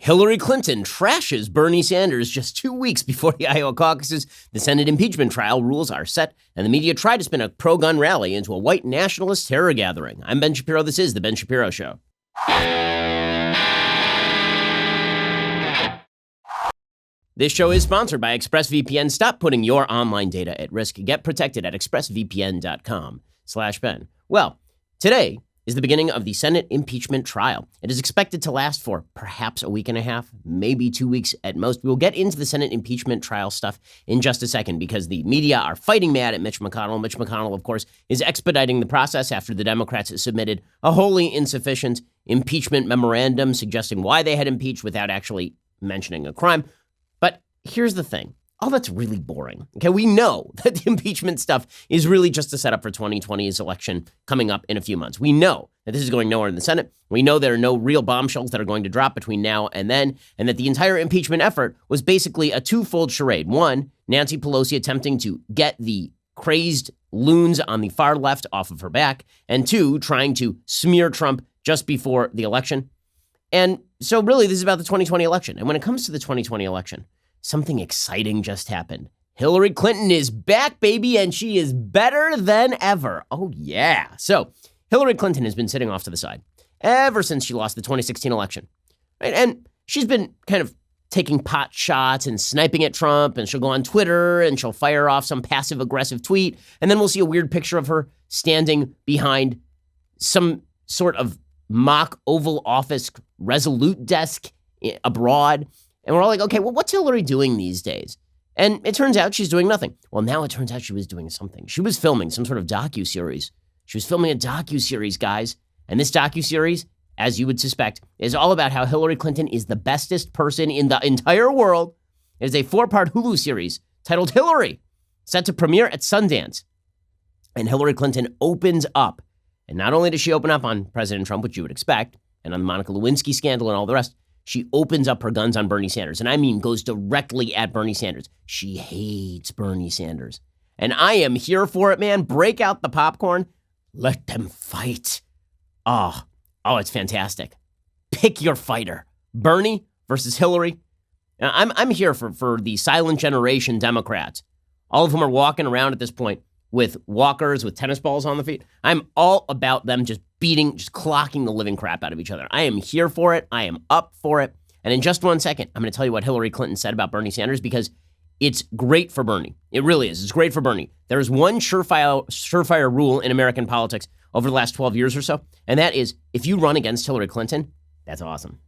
Hillary Clinton trashes Bernie Sanders just 2 weeks before the Iowa caucuses. The Senate impeachment trial rules are set, and the media try to spin a pro-gun rally into a white nationalist terror gathering. I'm Ben Shapiro. This is The Ben Shapiro Show. This show is sponsored by ExpressVPN. Stop putting your online data at risk. Get protected at expressvpn.com/Ben. Well, today is the beginning of the Senate impeachment trial. It is expected to last for perhaps a week and a half, maybe 2 weeks at most. We will get into the Senate impeachment trial stuff in just a second because the media are fighting mad at Mitch McConnell. Mitch McConnell, of course, is expediting the process after the Democrats submitted a wholly insufficient impeachment memorandum suggesting why they had impeached without actually mentioning a crime. But here's the thing. All that's really boring. Okay, we know that the impeachment stuff is really just a setup for 2020's election coming up in a few months. We know that this is going nowhere in the Senate. We know there are no real bombshells that are going to drop between now and then, and that the entire impeachment effort was basically a twofold charade. One, Nancy Pelosi attempting to get the crazed loons on the far left off of her back, and two, trying to smear Trump just before the election. And so really, this is about the 2020 election. And when it comes to the 2020 election, something exciting just happened. Hillary Clinton is back, baby, and she is better than ever. Oh, yeah. So Hillary Clinton has been sitting off to the side ever since she lost the 2016 election. Right? And she's been kind of taking pot shots and sniping at Trump, and she'll go on Twitter and she'll fire off some passive-aggressive tweet, and then we'll see a weird picture of her standing behind some sort of mock Oval Office Resolute desk abroad. And we're all like, okay, well, what's Hillary doing these days? And it turns out she's doing nothing. Well, now it turns out she was doing something. She was filming some sort of docu-series. She was filming a docu-series, guys. And this docu-series, as you would suspect, is all about how Hillary Clinton is the bestest person in the entire world. It is a 4-part Hulu series titled Hillary, set to premiere at Sundance. And Hillary Clinton opens up. And not only does she open up on President Trump, which you would expect, and on the Monica Lewinsky scandal and all the rest, she opens up her guns on Bernie Sanders. And I mean goes directly at Bernie Sanders. She hates Bernie Sanders. And I am here for it, man. Break out the popcorn. Let them fight. Oh, it's fantastic. Pick your fighter. Bernie versus Hillary. Now, I'm here for the silent generation Democrats. All of whom are walking around at this point with walkers, with tennis balls on the feet. I'm all about them just clocking the living crap out of each other. I am here for it. I am up for it. And in just 1 second, I'm going to tell you what Hillary Clinton said about Bernie Sanders because it's great for Bernie. It really is. It's great for Bernie. There is one surefire rule in American politics over the last 12 years or so, and that is if you run against Hillary Clinton, that's awesome.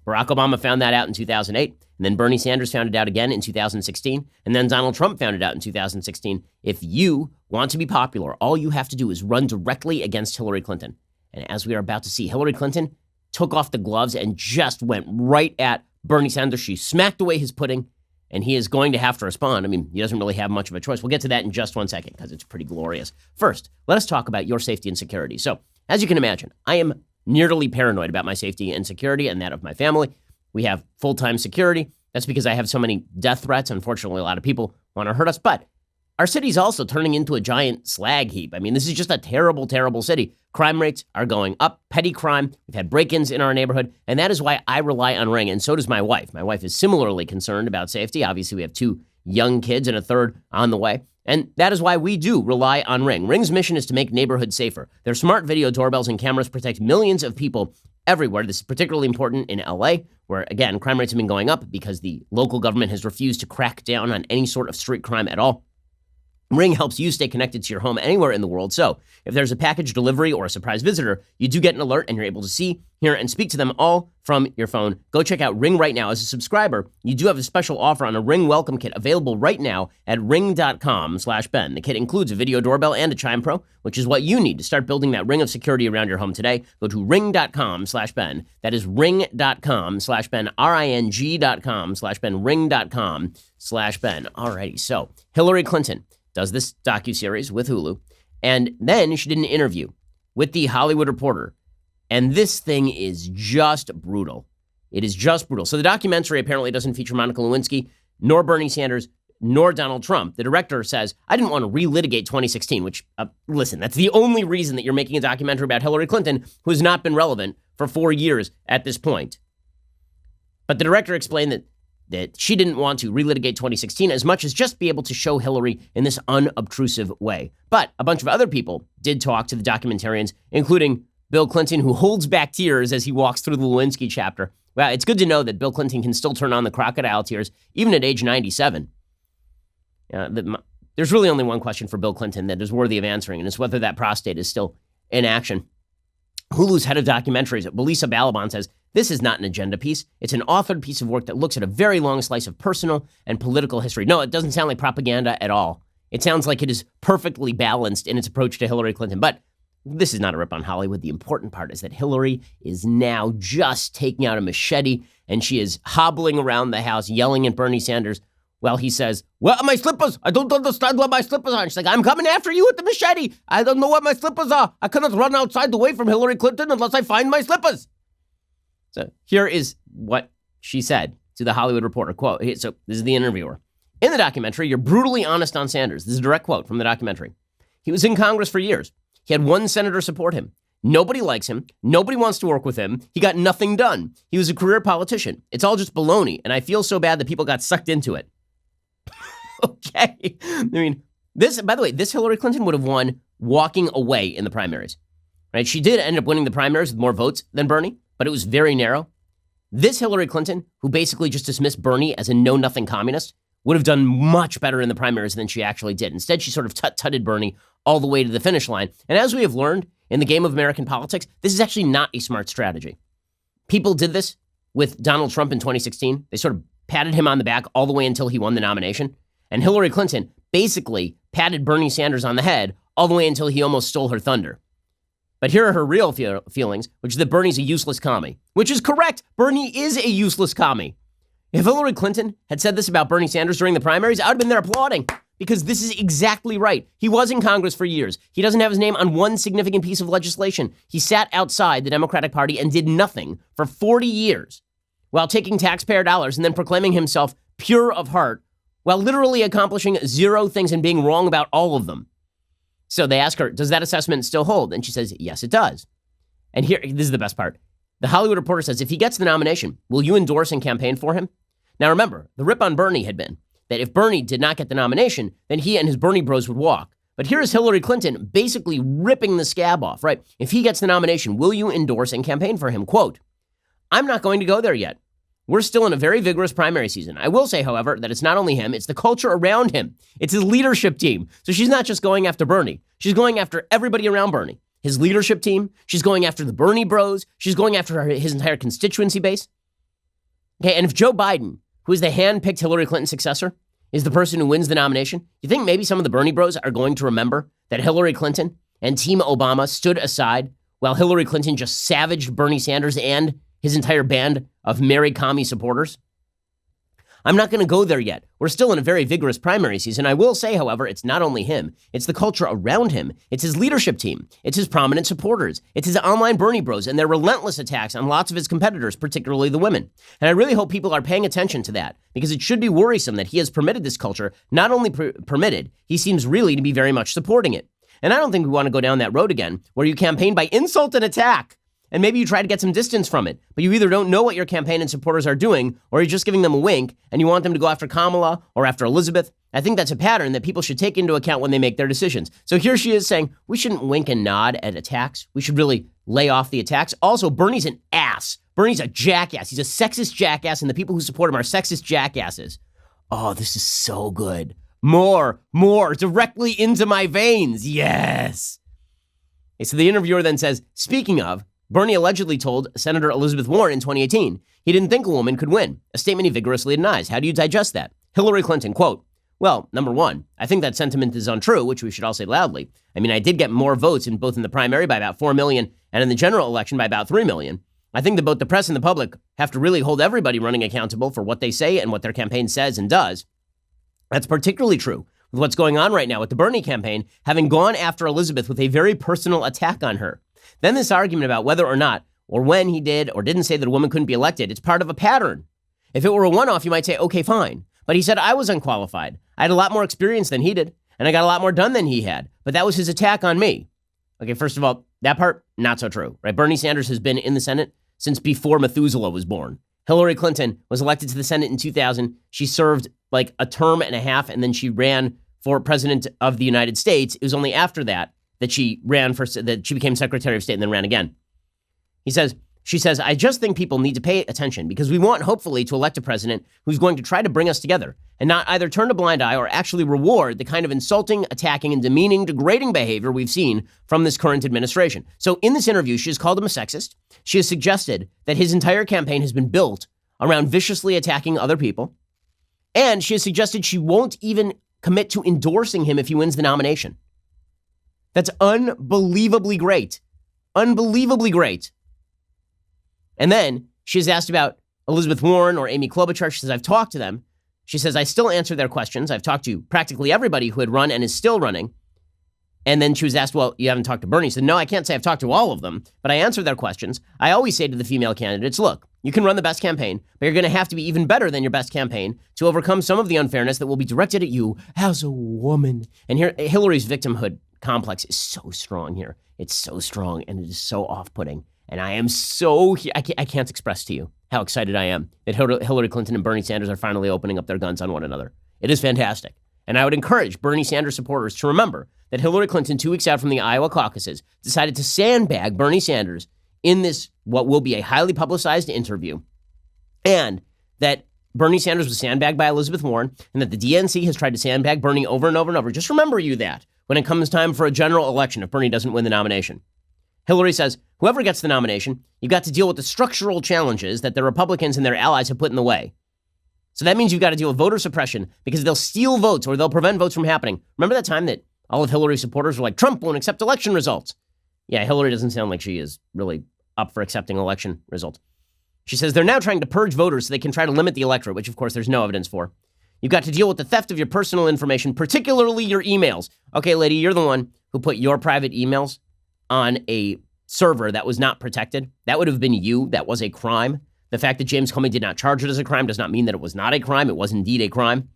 Barack Obama found that out in 2008, and then Bernie Sanders found it out again in 2016, and then Donald Trump found it out in 2016. If you want to be popular, all you have to do is run directly against Hillary Clinton. And as we are about to see, Hillary Clinton took off the gloves and just went right at Bernie Sanders. She smacked away his pudding, and he is going to have to respond. I mean, he doesn't really have much of a choice. We'll get to that in just 1 second because it's pretty glorious. First, let us talk about your safety and security. So, as you can imagine, I am nearly paranoid about my safety and security and that of my family. We have full-time security. That's because I have so many death threats. Unfortunately, a lot of people want to hurt us, but our city's also turning into a giant slag heap. I mean, this is just a terrible, terrible city. Crime rates are going up, petty crime. We've had break-ins in our neighborhood, and that is why I rely on Ring, and so does my wife. My wife is similarly concerned about safety. Obviously, we have 2 young kids and a third on the way, and that is why we do rely on Ring. Ring's mission is to make neighborhoods safer. Their smart video doorbells and cameras protect millions of people everywhere. This is particularly important in LA, where, again, crime rates have been going up because the local government has refused to crack down on any sort of street crime at all. Ring helps you stay connected to your home anywhere in the world. So if there's a package delivery or a surprise visitor, you do get an alert and you're able to see, hear, and speak to them all from your phone. Go check out Ring right now. As a subscriber, you do have a special offer on a Ring welcome kit available right now at ring.com/Ben. The kit includes a video doorbell and a Chime Pro, which is what you need to start building that ring of security around your home today. Go to ring.com/Ben. That is ring.com/Ben, ring.com/Ben, ring.com/Ben. Alrighty, so Hillary Clinton does this docu-series with Hulu, and then she did an interview with the Hollywood Reporter, and this thing is just brutal. It is just brutal. So the documentary apparently doesn't feature Monica Lewinsky, nor Bernie Sanders, nor Donald Trump. The director says, I didn't want to relitigate 2016, which, listen, that's the only reason that you're making a documentary about Hillary Clinton, who has not been relevant for 4 years at this point. But the director explained that she didn't want to relitigate 2016 as much as just be able to show Hillary in this unobtrusive way. But a bunch of other people did talk to the documentarians, including Bill Clinton, who holds back tears as he walks through the Lewinsky chapter. Well, it's good to know that Bill Clinton can still turn on the crocodile tears, even at age 97. There's really only one question for Bill Clinton that is worthy of answering, and it's whether that prostate is still in action. Hulu's head of documentaries, Belisa Balaban, says, this is not an agenda piece. It's an authored piece of work that looks at a very long slice of personal and political history. No, it doesn't sound like propaganda at all. It sounds like it is perfectly balanced in its approach to Hillary Clinton. But this is not a rip on Hollywood. The important part is that Hillary is now just taking out a machete, and she is hobbling around the house, yelling at Bernie Sanders while he says, "Where are my slippers? I don't understand what my slippers are." And she's like, "I'm coming after you with the machete. I don't know what my slippers are. I cannot run outside away from Hillary Clinton unless I find my slippers." So here is what she said to the Hollywood Reporter. Quote, so this is the interviewer. "In the documentary, you're brutally honest on Sanders." This is a direct quote from the documentary. "He was in Congress for years. He had one senator support him. Nobody likes him. Nobody wants to work with him. He got nothing done. He was a career politician. It's all just baloney, and I feel so bad that people got sucked into it." Okay. I mean, this, by the way, this Hillary Clinton would have won walking away in the primaries, right? She did end up winning the primaries with more votes than Bernie, but it was very narrow. This Hillary Clinton, who basically just dismissed Bernie as a know-nothing communist, would have done much better in the primaries than she actually did. Instead, she sort of tut-tutted Bernie all the way to the finish line. And as we have learned in the game of American politics, this is actually not a smart strategy. People did this with Donald Trump in 2016. They sort of patted him on the back all the way until he won the nomination. And Hillary Clinton basically patted Bernie Sanders on the head all the way until he almost stole her thunder. But here are her real feelings, which is that Bernie's a useless commie, which is correct. Bernie is a useless commie. If Hillary Clinton had said this about Bernie Sanders during the primaries, I would have been there applauding, because this is exactly right. He was in Congress for years. He doesn't have his name on one significant piece of legislation. He sat outside the Democratic Party and did nothing for 40 years while taking taxpayer dollars and then proclaiming himself pure of heart while literally accomplishing zero things and being wrong about all of them. So they ask her, does that assessment still hold? And she says, yes, it does. And here, this is the best part. The Hollywood Reporter says, if he gets the nomination, will you endorse and campaign for him? Now remember, the rip on Bernie had been that if Bernie did not get the nomination, then he and his Bernie bros would walk. But here is Hillary Clinton basically ripping the scab off, right? If he gets the nomination, will you endorse and campaign for him? Quote, "I'm not going to go there yet. We're still in a very vigorous primary season. I will say, however, that it's not only him, it's the culture around him. It's his leadership team. So she's not just going after Bernie. She's going after everybody around Bernie. His leadership team. She's going after the Bernie bros. She's going after his entire constituency base." Okay, and if Joe Biden, who is the hand-picked Hillary Clinton successor, is the person who wins the nomination, you think maybe some of the Bernie bros are going to remember that Hillary Clinton and Team Obama stood aside while Hillary Clinton just savaged Bernie Sanders and his entire band of merry commie supporters? I'm not going to go there yet. We're still in a very vigorous primary season. I will say, however, it's not only him. It's the culture around him. It's his leadership team. It's his prominent supporters. It's his online Bernie bros and their relentless attacks on lots of his competitors, particularly the women. And I really hope people are paying attention to that, because it should be worrisome that he has permitted this culture. Not only permitted, he seems really to be very much supporting it. And I don't think we want to go down that road again, where you campaign by insult and attack. And maybe you try to get some distance from it, but you either don't know what your campaign and supporters are doing, or you're just giving them a wink and you want them to go after Kamala or after Elizabeth. I think that's a pattern that people should take into account when they make their decisions. So here she is saying, we shouldn't wink and nod at attacks. We should really lay off the attacks. Also, Bernie's an ass. Bernie's a jackass. He's a sexist jackass, and the people who support him are sexist jackasses. Oh, this is so good. More, directly into my veins. Yes. Okay, so the interviewer then says, speaking of, Bernie allegedly told Senator Elizabeth Warren in 2018 he didn't think a woman could win, a statement he vigorously denies. How do you digest that? Hillary Clinton, quote, "Well, number one, I think that sentiment is untrue," which we should all say loudly. I mean, I did get more votes in both in the primary by about 4 million and in the general election by about 3 million. I think that both the press and the public have to really hold everybody running accountable for what they say and what their campaign says and does. That's particularly true with what's going on right now with the Bernie campaign having gone after Elizabeth with a very personal attack on her. Then this argument about whether or not, or when he did or didn't say that a woman couldn't be elected, it's part of a pattern. If it were a one-off, you might say, okay, fine. But he said, I was unqualified. I had a lot more experience than he did, and I got a lot more done than he had. But that was his attack on me. Okay, first of all, that part, not so true, right? Bernie Sanders has been in the Senate since before Methuselah was born. Hillary Clinton was elected to the Senate in 2000. She served like a term and a half, and then she ran for president of the United States. It was only after that she became Secretary of State and then ran again. She says, I just think people need to pay attention because we want, hopefully, to elect a president who's going to try to bring us together and not either turn a blind eye or actually reward the kind of insulting, attacking, and demeaning, degrading behavior we've seen from this current administration. So in this interview, she has called him a sexist. She has suggested that his entire campaign has been built around viciously attacking other people. And she has suggested she won't even commit to endorsing him if he wins the nomination. That's unbelievably great. Unbelievably great. And then she was asked about Elizabeth Warren or Amy Klobuchar. She says, I've talked to them. She says, I still answer their questions. I've talked to practically everybody who had run and is still running. And then she was asked, well, you haven't talked to Bernie. She said, no, I can't say I've talked to all of them, but I answer their questions. I always say to the female candidates, look, you can run the best campaign, but you're going to have to be even better than your best campaign to overcome some of the unfairness that will be directed at you as a woman. And here, Hillary's victimhood complex is so strong here. It's so strong, and it is so off-putting. And I am I can't express to you how excited I am that Hillary Clinton and Bernie Sanders are finally opening up their guns on one another. It is fantastic. And I would encourage Bernie Sanders supporters to remember that Hillary Clinton, 2 weeks out from the Iowa caucuses, decided to sandbag Bernie Sanders in this, what will be a highly publicized interview, and that Bernie Sanders was sandbagged by Elizabeth Warren, and that the DNC has tried to sandbag Bernie over and over and over. Just remember that when it comes time for a general election, if Bernie doesn't win the nomination. Hillary says, whoever gets the nomination, you've got to deal with the structural challenges that the Republicans and their allies have put in the way. So that means you've got to deal with voter suppression because they'll steal votes or they'll prevent votes from happening. Remember that time that all of Hillary's supporters were like, Trump won't accept election results? Yeah, Hillary doesn't sound like she is really up for accepting election results. She says they're now trying to purge voters so they can try to limit the electorate, which of course there's no evidence for. You've got to deal with the theft of your personal information, particularly your emails. Okay, lady, you're the one who put your private emails on a server that was not protected. That would have been you. That was a crime. The fact that James Comey did not charge it as a crime does not mean that it was not a crime. It was indeed a crime.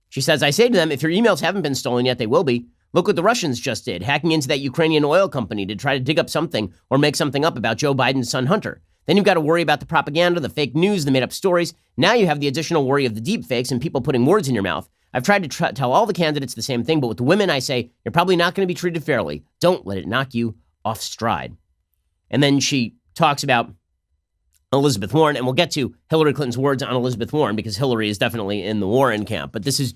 She says, I say to them, if your emails haven't been stolen yet, they will be. Look what the Russians just did, hacking into that Ukrainian oil company to try to dig up something or make something up about Joe Biden's son, Hunter. Then you've got to worry about the propaganda, the fake news, the made-up stories. Now you have the additional worry of the deep fakes and people putting words in your mouth. I've tried to tell all the candidates the same thing, but with the women, I say, you're probably not going to be treated fairly. Don't let it knock you off stride. And then she talks about Elizabeth Warren, and we'll get to Hillary Clinton's words on Elizabeth Warren because Hillary is definitely in the Warren camp. But this is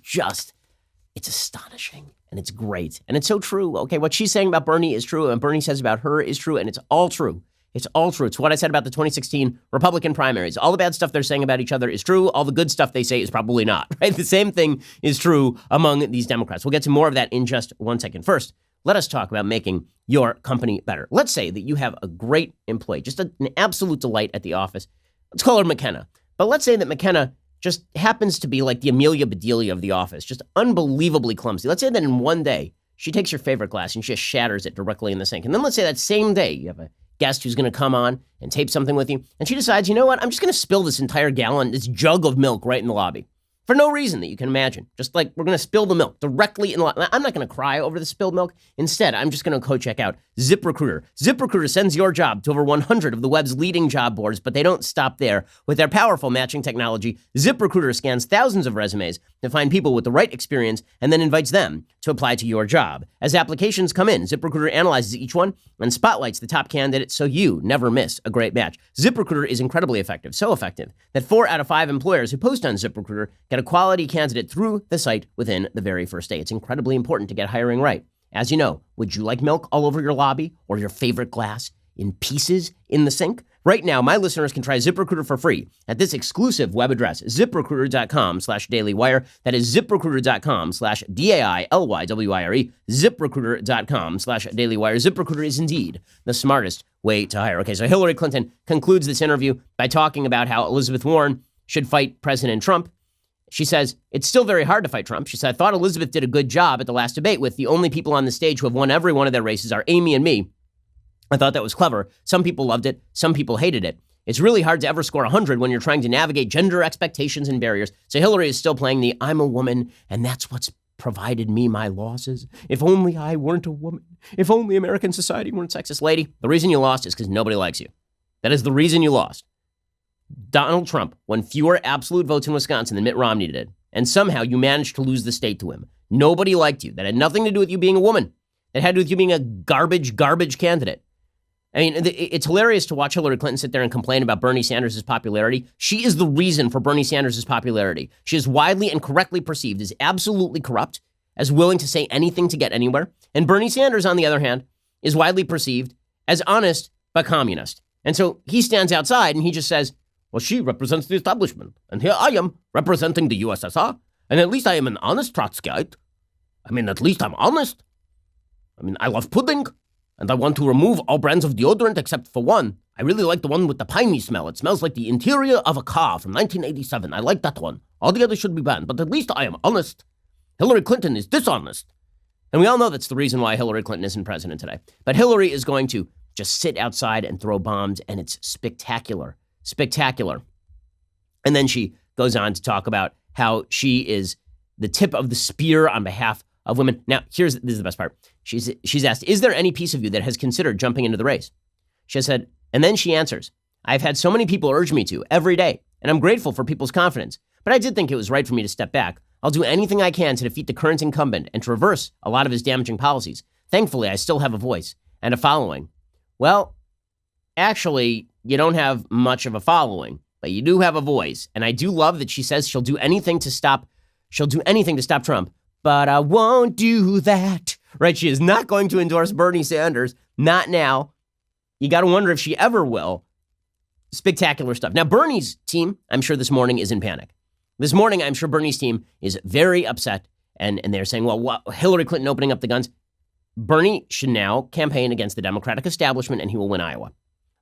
it's astonishing, and it's great, and it's so true. Okay, what she's saying about Bernie is true, and Bernie says about her is true, and it's all true. It's all true. It's what I said about the 2016 Republican primaries. All the bad stuff they're saying about each other is true. All the good stuff they say is probably not, right? The same thing is true among these Democrats. We'll get to more of that in just 1 second. First, let us talk about making your company better. Let's say that you have a great employee, just an absolute delight at the office. Let's call her McKenna. But let's say that McKenna just happens to be like the Amelia Bedelia of the office, just unbelievably clumsy. Let's say that in one day, she takes your favorite glass and she just shatters it directly in the sink. And then let's say that same day, you have a guest who's going to come on and tape something with you. And she decides, you know what? I'm just going to spill this entire gallon, this jug of milk right in the lobby. For no reason that you can imagine. Just like we're going to spill the milk directly in the lobby. I'm not going to cry over the spilled milk. Instead, I'm just going to go check out ZipRecruiter. ZipRecruiter sends your job to over 100 of the web's leading job boards, but they don't stop there. With their powerful matching technology, ZipRecruiter scans thousands of resumes to find people with the right experience and then invites them to apply to your job. As applications come in, ZipRecruiter analyzes each one and spotlights the top candidate so you never miss a great match. ZipRecruiter is incredibly effective, so effective that 4 out of 5 employers who post on ZipRecruiter get a quality candidate through the site within the very first day. It's incredibly important to get hiring right. As you know, would you like milk all over your lobby or your favorite glass in pieces in the sink? Right now, my listeners can try ZipRecruiter for free at this exclusive web address, ZipRecruiter.com/dailywire. That is ZipRecruiter.com/DAILYWIRE, ZipRecruiter.com/dailywire. ZipRecruiter is indeed the smartest way to hire. Okay, so Hillary Clinton concludes this interview by talking about how Elizabeth Warren should fight President Trump. She says, it's still very hard to fight Trump. She said, I thought Elizabeth did a good job at the last debate with the only people on the stage who have won every one of their races are Amy and me. I thought that was clever. Some people loved it. Some people hated it. It's really hard to ever score 100 when you're trying to navigate gender expectations and barriers. So Hillary is still playing the I'm a woman, and that's what's provided me my losses. If only I weren't a woman. If only American society weren't sexist. Lady, the reason you lost is because nobody likes you. That is the reason you lost. Donald Trump won fewer absolute votes in Wisconsin than Mitt Romney did, and somehow you managed to lose the state to him. Nobody liked you. That had nothing to do with you being a woman. It had to do with you being a garbage candidate. I mean, it's hilarious to watch Hillary Clinton sit there and complain about Bernie Sanders' popularity. She is the reason for Bernie Sanders' popularity. She is widely and correctly perceived as absolutely corrupt, as willing to say anything to get anywhere. And Bernie Sanders, on the other hand, is widely perceived as honest but communist. And so he stands outside and he just says, well, she represents the establishment. And here I am representing the USSR. And at least I am an honest Trotskyite. I mean, at least I'm honest. I mean, I love pudding. And I want to remove all brands of deodorant except for one. I really like the one with the piney smell. It smells like the interior of a car from 1987. I like that one. All the others should be banned. But at least I am honest. Hillary Clinton is dishonest. And we all know that's the reason why Hillary Clinton isn't president today. But Hillary is going to just sit outside and throw bombs, and it's spectacular. Spectacular. And then she goes on to talk about how she is the tip of the spear on behalf of women. Now, this is the best part. She's asked, is there any piece of you that has considered jumping into the race? She said, and then she answers, I've had so many people urge me to every day, and I'm grateful for people's confidence. But I did think it was right for me to step back. I'll do anything I can to defeat the current incumbent and to reverse a lot of his damaging policies. Thankfully, I still have a voice and a following. Well, actually, you don't have much of a following, but you do have a voice. And I do love that she says she'll do anything to stop Trump, but I won't do that. Right? She is not going to endorse Bernie Sanders. Not now. You got to wonder if she ever will. Spectacular stuff. Now, Bernie's team, I'm sure this morning is in panic. This morning, I'm sure Bernie's team is very upset, and they're saying, well, Hillary Clinton opening up the guns. Bernie should now campaign against the Democratic establishment, and he will win Iowa.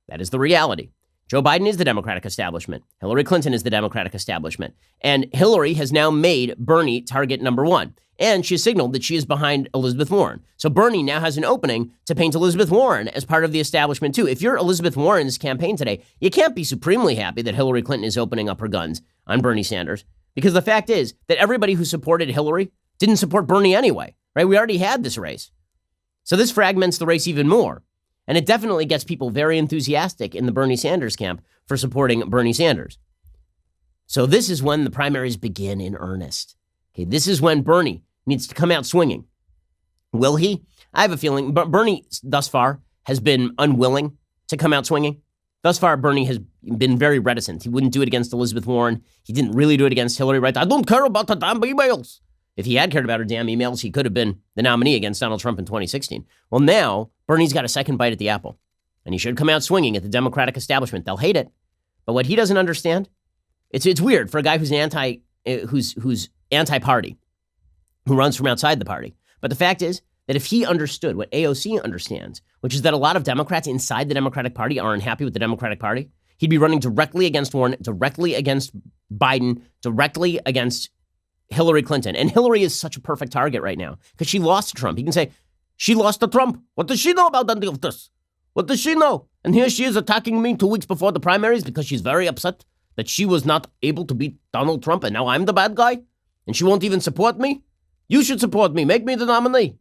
That is the reality. Joe Biden is the Democratic establishment. Hillary Clinton is the Democratic establishment. And Hillary has now made Bernie target number one. And she has signaled that she is behind Elizabeth Warren. So Bernie now has an opening to paint Elizabeth Warren as part of the establishment, too. If you're Elizabeth Warren's campaign today, you can't be supremely happy that Hillary Clinton is opening up her guns on Bernie Sanders. Because the fact is that everybody who supported Hillary didn't support Bernie anyway, right? We already had this race. So this fragments the race even more. And it definitely gets people very enthusiastic in the Bernie Sanders camp for supporting Bernie Sanders. So this is when the primaries begin in earnest. Okay, this is when Bernie needs to come out swinging. Will he? I have a feeling Bernie thus far has been unwilling to come out swinging. Thus far, Bernie has been very reticent. He wouldn't do it against Elizabeth Warren. He didn't really do it against Hillary, right? I don't care about the damn emails. If he had cared about her damn emails, he could have been the nominee against Donald Trump in 2016. Well, now Bernie's got a second bite at the apple, and he should come out swinging at the Democratic establishment. They'll hate it. But what he doesn't understand, it's weird for a guy who's anti-party, who runs from outside the party. But the fact is that if he understood what AOC understands, which is that a lot of Democrats inside the Democratic Party are unhappy with the Democratic Party, he'd be running directly against Warren, directly against Biden, directly against Hillary Clinton. And Hillary is such a perfect target right now because she lost to Trump. He can say, she lost to Trump. What does she know about any of this? What does she know? And here she is attacking me 2 weeks before the primaries because she's very upset that she was not able to beat Donald Trump and now I'm the bad guy and she won't even support me. You should support me. Make me the nominee.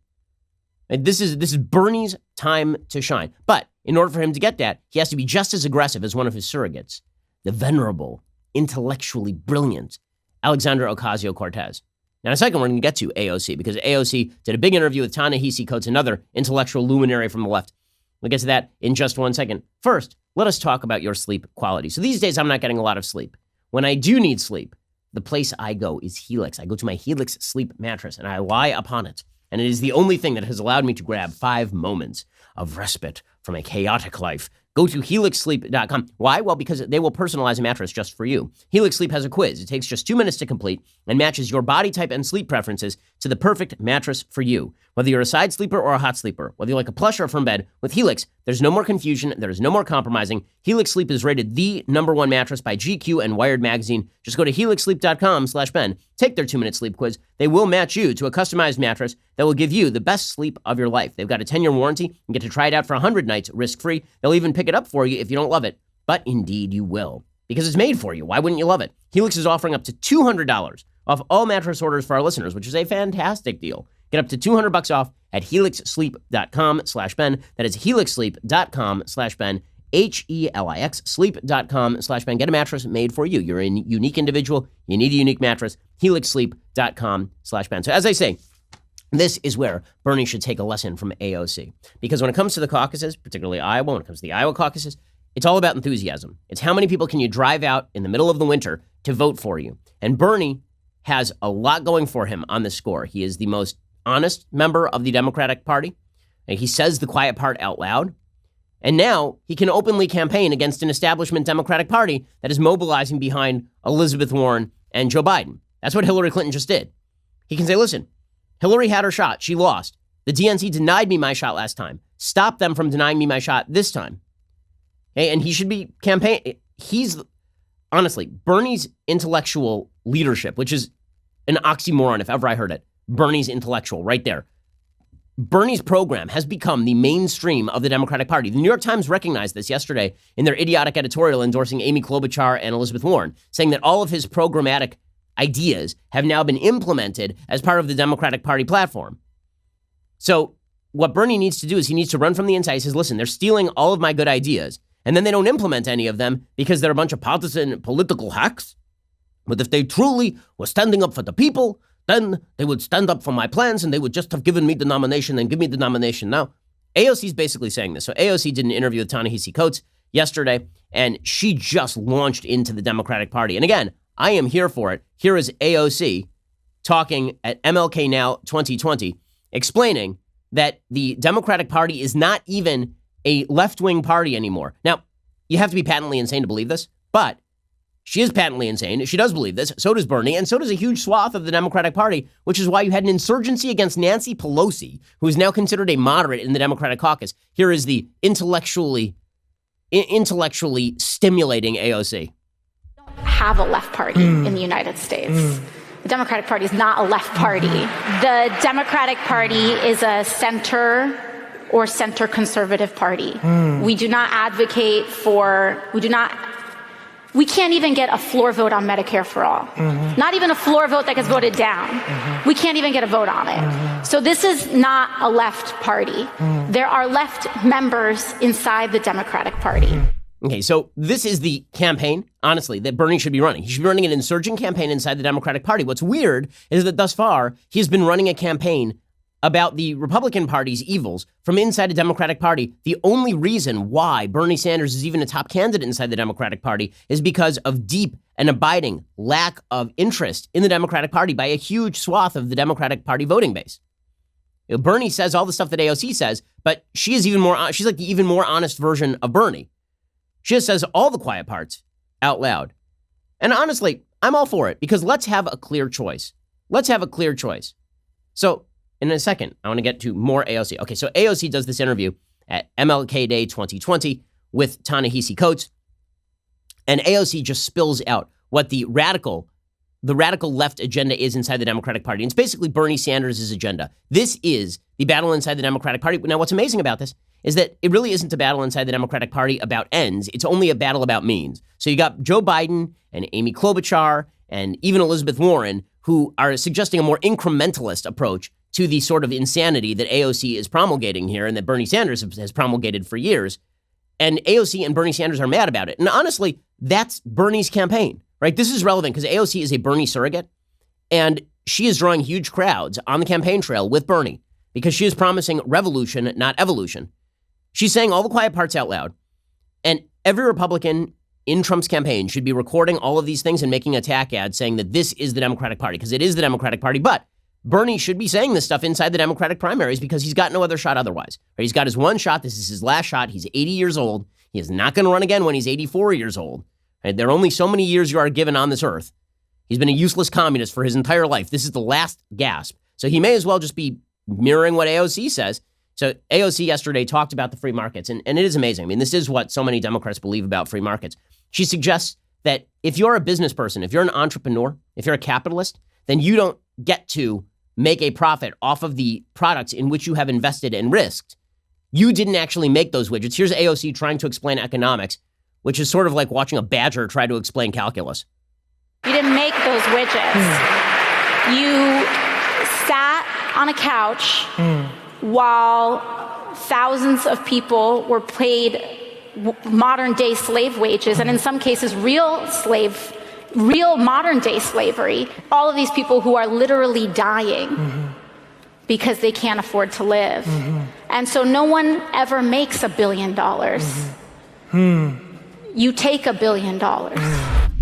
And this is Bernie's time to shine. But in order for him to get that, he has to be just as aggressive as one of his surrogates, the venerable, intellectually brilliant Alexandra Ocasio-Cortez. Now, in a second, we're going to get to AOC because AOC did a big interview with Ta-Nehisi Coates, another intellectual luminary from the left. We'll get to that in just 1 second. First, let us talk about your sleep quality. So these days, I'm not getting a lot of sleep. When I do need sleep, the place I go is Helix. I go to my Helix sleep mattress and I lie upon it. And it is the only thing that has allowed me to grab 5 moments of respite from a chaotic life. Go to helixsleep.com. Why? Well, because they will personalize a mattress just for you. Helix Sleep has a quiz. It takes just 2 minutes to complete and matches your body type and sleep preferences to the perfect mattress for you. Whether you're a side sleeper or a hot sleeper, whether you like a plush or a firm bed, with Helix, there's no more confusion. There is no more compromising. Helix Sleep is rated the #1 mattress by GQ and Wired Magazine. Just go to helixsleep.com/Ben. Take their 2-minute sleep quiz. They will match you to a customized mattress that will give you the best sleep of your life. They've got a 10-year warranty and get to try it out for 100 nights risk-free. They'll even pick it up for you if you don't love it. But indeed you will, because it's made for you. Why wouldn't you love it? Helix is offering up to $200 off all mattress orders for our listeners, which is a fantastic deal. Get up to $200 off at helixsleep.com/Ben. That is helixsleep.com/Ben. HELIX, sleep.com/Ben. Get a mattress made for you. You're a unique individual. You need a unique mattress. HelixSleep.com/Ben. So as I say, this is where Bernie should take a lesson from AOC. Because when it comes to the caucuses, particularly Iowa, when it comes to the Iowa caucuses, it's all about enthusiasm. It's how many people can you drive out in the middle of the winter to vote for you. And Bernie has a lot going for him on this score. He is the most honest member of the Democratic Party. And he says the quiet part out loud. And now he can openly campaign against an establishment Democratic Party that is mobilizing behind Elizabeth Warren and Joe Biden. That's what Hillary Clinton just did. He can say, listen, Hillary had her shot. She lost. The DNC denied me my shot last time. Stop them from denying me my shot this time. Okay, and he should be he's, honestly, Bernie's intellectual leadership, which is an oxymoron if ever I heard it. Bernie's intellectual, right there. Bernie's program has become the mainstream of the Democratic Party. The New York Times recognized this yesterday in their idiotic editorial endorsing Amy Klobuchar and Elizabeth Warren, saying that all of his programmatic ideas have now been implemented as part of the Democratic Party platform. So what Bernie needs to do is he needs to run from the inside. He says, listen, they're stealing all of my good ideas, and then they don't implement any of them because they're a bunch of partisan political hacks. But if they truly were standing up for the people, then they would stand up for my plans and they would just have given me the nomination and give me the nomination now. AOC is basically saying this. So AOC did an interview with Ta-Nehisi Coates yesterday, and she just launched into the Democratic Party. And again, I am here for it. Here is AOC talking at MLK Now 2020, explaining that the Democratic Party is not even a left-wing party anymore. Now, you have to be patently insane to believe this, but she is patently insane. She does believe this. So does Bernie, and so does a huge swath of the Democratic Party, which is why you had an insurgency against Nancy Pelosi, who is now considered a moderate in the Democratic caucus. Here is the intellectually stimulating AOC. Have a left party in the United States. The Democratic Party is not a left party. The Democratic Party is a center or center conservative party. We do not advocate for, we can't even get a floor vote on Medicare for all. Not even a floor vote that gets voted down. We can't even get a vote on it. So this is not a left party. There are left members inside the Democratic Party. Okay, so this is the campaign, honestly, that Bernie should be running. He should be running an insurgent campaign inside the Democratic Party. What's weird is that thus far, he has been running a campaign about the Republican Party's evils from inside the Democratic Party. The only reason why Bernie Sanders is even a top candidate inside the Democratic Party is because of deep and abiding lack of interest in the Democratic Party by a huge swath of the Democratic Party voting base. You know, Bernie says all the stuff that AOC says, but she is she's like the even more honest version of Bernie. She just says all the quiet parts out loud. And honestly, I'm all for it because let's have a clear choice. Let's have a clear choice. So in a second, I want to get to more AOC. Okay, so AOC does this interview at MLK Day 2020 with Ta-Nehisi Coates. And AOC just spills out what the radical left agenda is inside the Democratic Party. And it's basically Bernie Sanders' agenda. This is the battle inside the Democratic Party. Now, what's amazing about this is that it really isn't a battle inside the Democratic Party about ends. It's only a battle about means. So you got Joe Biden and Amy Klobuchar and even Elizabeth Warren, who are suggesting a more incrementalist approach to the sort of insanity that AOC is promulgating here and that Bernie Sanders has promulgated for years. And AOC and Bernie Sanders are mad about it. And honestly, that's Bernie's campaign, right? This is relevant because AOC is a Bernie surrogate, and she is drawing huge crowds on the campaign trail with Bernie because she is promising revolution, not evolution. She's saying all the quiet parts out loud. And every Republican in Trump's campaign should be recording all of these things and making attack ads saying that this is the Democratic Party, because it is the Democratic Party. But Bernie should be saying this stuff inside the Democratic primaries because he's got no other shot otherwise. Right? He's got his one shot. This is his last shot. He's 80 years old. He is not going to run again when he's 84 years old. Right? There are only so many years you are given on this earth. He's been a useless communist for his entire life. This is the last gasp. So he may as well just be mirroring what AOC says. So AOC yesterday talked about the free markets, and it is amazing. I mean, this is what so many Democrats believe about free markets. She suggests that if you're a business person, if you're an entrepreneur, if you're a capitalist, then you don't get to make a profit off of the products in which you have invested and risked. You didn't actually make those widgets. Here's AOC trying to explain economics, which is sort of like watching a badger try to explain calculus. You didn't make those widgets. You sat on a couch while thousands of people were paid modern day slave wages, and in some cases real modern day slavery. All of these people who are literally dying because they can't afford to live. And so no one ever makes $1 billion. You take $1 billion.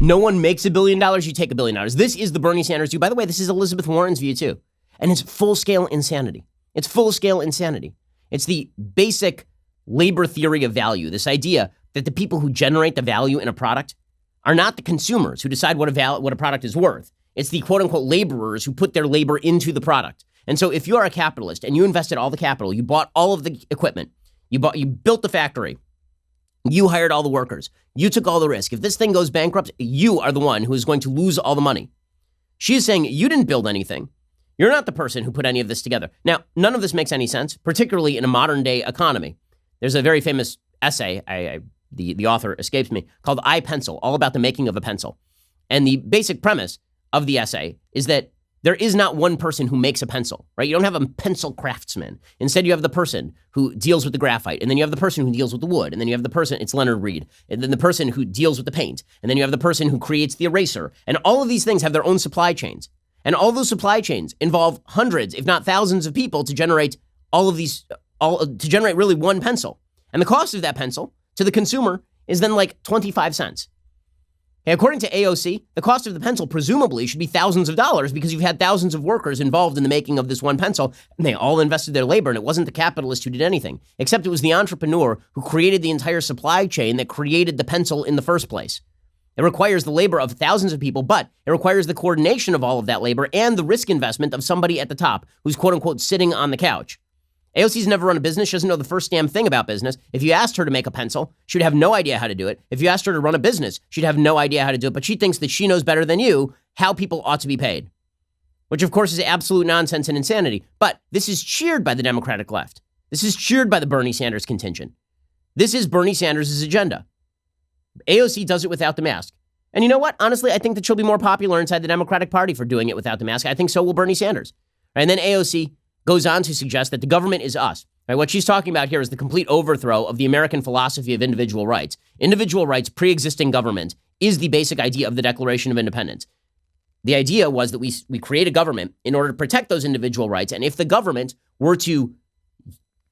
No one makes $1 billion, you take $1 billion. This is the Bernie Sanders view. By the way, this is Elizabeth Warren's view too. And it's full-scale insanity. It's full-scale insanity. It's the basic labor theory of value, this idea that the people who generate the value in a product are not the consumers who decide what a product is worth. It's the quote-unquote laborers who put their labor into the product. And so if you are a capitalist and you invested all the capital, you bought all of the equipment, you built the factory, you hired all the workers, you took all the risk. If this thing goes bankrupt, you are the one who is going to lose all the money. She is saying you didn't build anything. You're not the person who put any of this together. Now, none of this makes any sense, particularly in a modern day economy. There's a very famous essay, the author escapes me, called I, Pencil, all about the making of a pencil. And the basic premise of the essay is that there is not one person who makes a pencil, right? You don't have a pencil craftsman. Instead, you have the person who deals with the graphite, and then you have the person who deals with the wood, and then you have the person, it's Leonard Reed, and then the person who deals with the paint, and then you have the person who creates the eraser. And all of these things have their own supply chains. And all those supply chains involve hundreds, if not thousands of people to generate to generate really one pencil. And the cost of that pencil to the consumer is then like 25 cents. Okay, according to AOC, the cost of the pencil presumably should be thousands of dollars because you've had thousands of workers involved in the making of this one pencil, and they all invested their labor, and it wasn't the capitalist who did anything, except it was the entrepreneur who created the entire supply chain that created the pencil in the first place. It requires the labor of thousands of people, but it requires the coordination of all of that labor and the risk investment of somebody at the top who's quote-unquote sitting on the couch. AOC's never run a business. She doesn't know the first damn thing about business. If you asked her to make a pencil, she would have no idea how to do it. If you asked her to run a business, she'd have no idea how to do it. But she thinks that she knows better than you how people ought to be paid, which of course is absolute nonsense and insanity. But this is cheered by the Democratic left. This is cheered by the Bernie Sanders contingent. This is Bernie Sanders' agenda. AOC does it without the mask. And you know what? Honestly, I think that she'll be more popular inside the Democratic Party for doing it without the mask. I think so will Bernie Sanders. And then AOC goes on to suggest that the government is us. Right? What she's talking about here is the complete overthrow of the American philosophy of individual rights. Individual rights, pre-existing government, is the basic idea of the Declaration of Independence. The idea was that we create a government in order to protect those individual rights, and if the government were to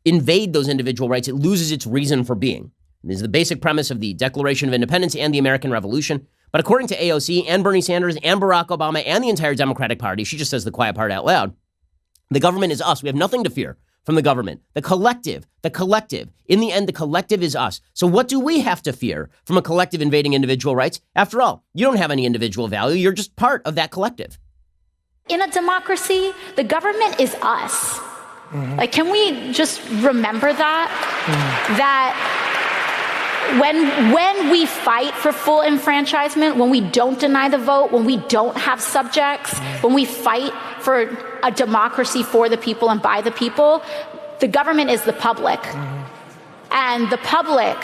invade those individual rights, it loses its reason for being. This is the basic premise of the Declaration of Independence and the American Revolution. But according to AOC and Bernie Sanders and Barack Obama and the entire Democratic Party, she just says the quiet part out loud, the government is us. We have nothing to fear from the government. The collective, in the end, the collective is us. So what do we have to fear from a collective invading individual rights? After all, you don't have any individual value. You're just part of that collective. In a democracy, the government is us. Like, can we just remember that? That when we fight for full enfranchisement, when we don't deny the vote, when we don't have subjects, when we fight for a democracy for the people and by the people, the government is the public. And the public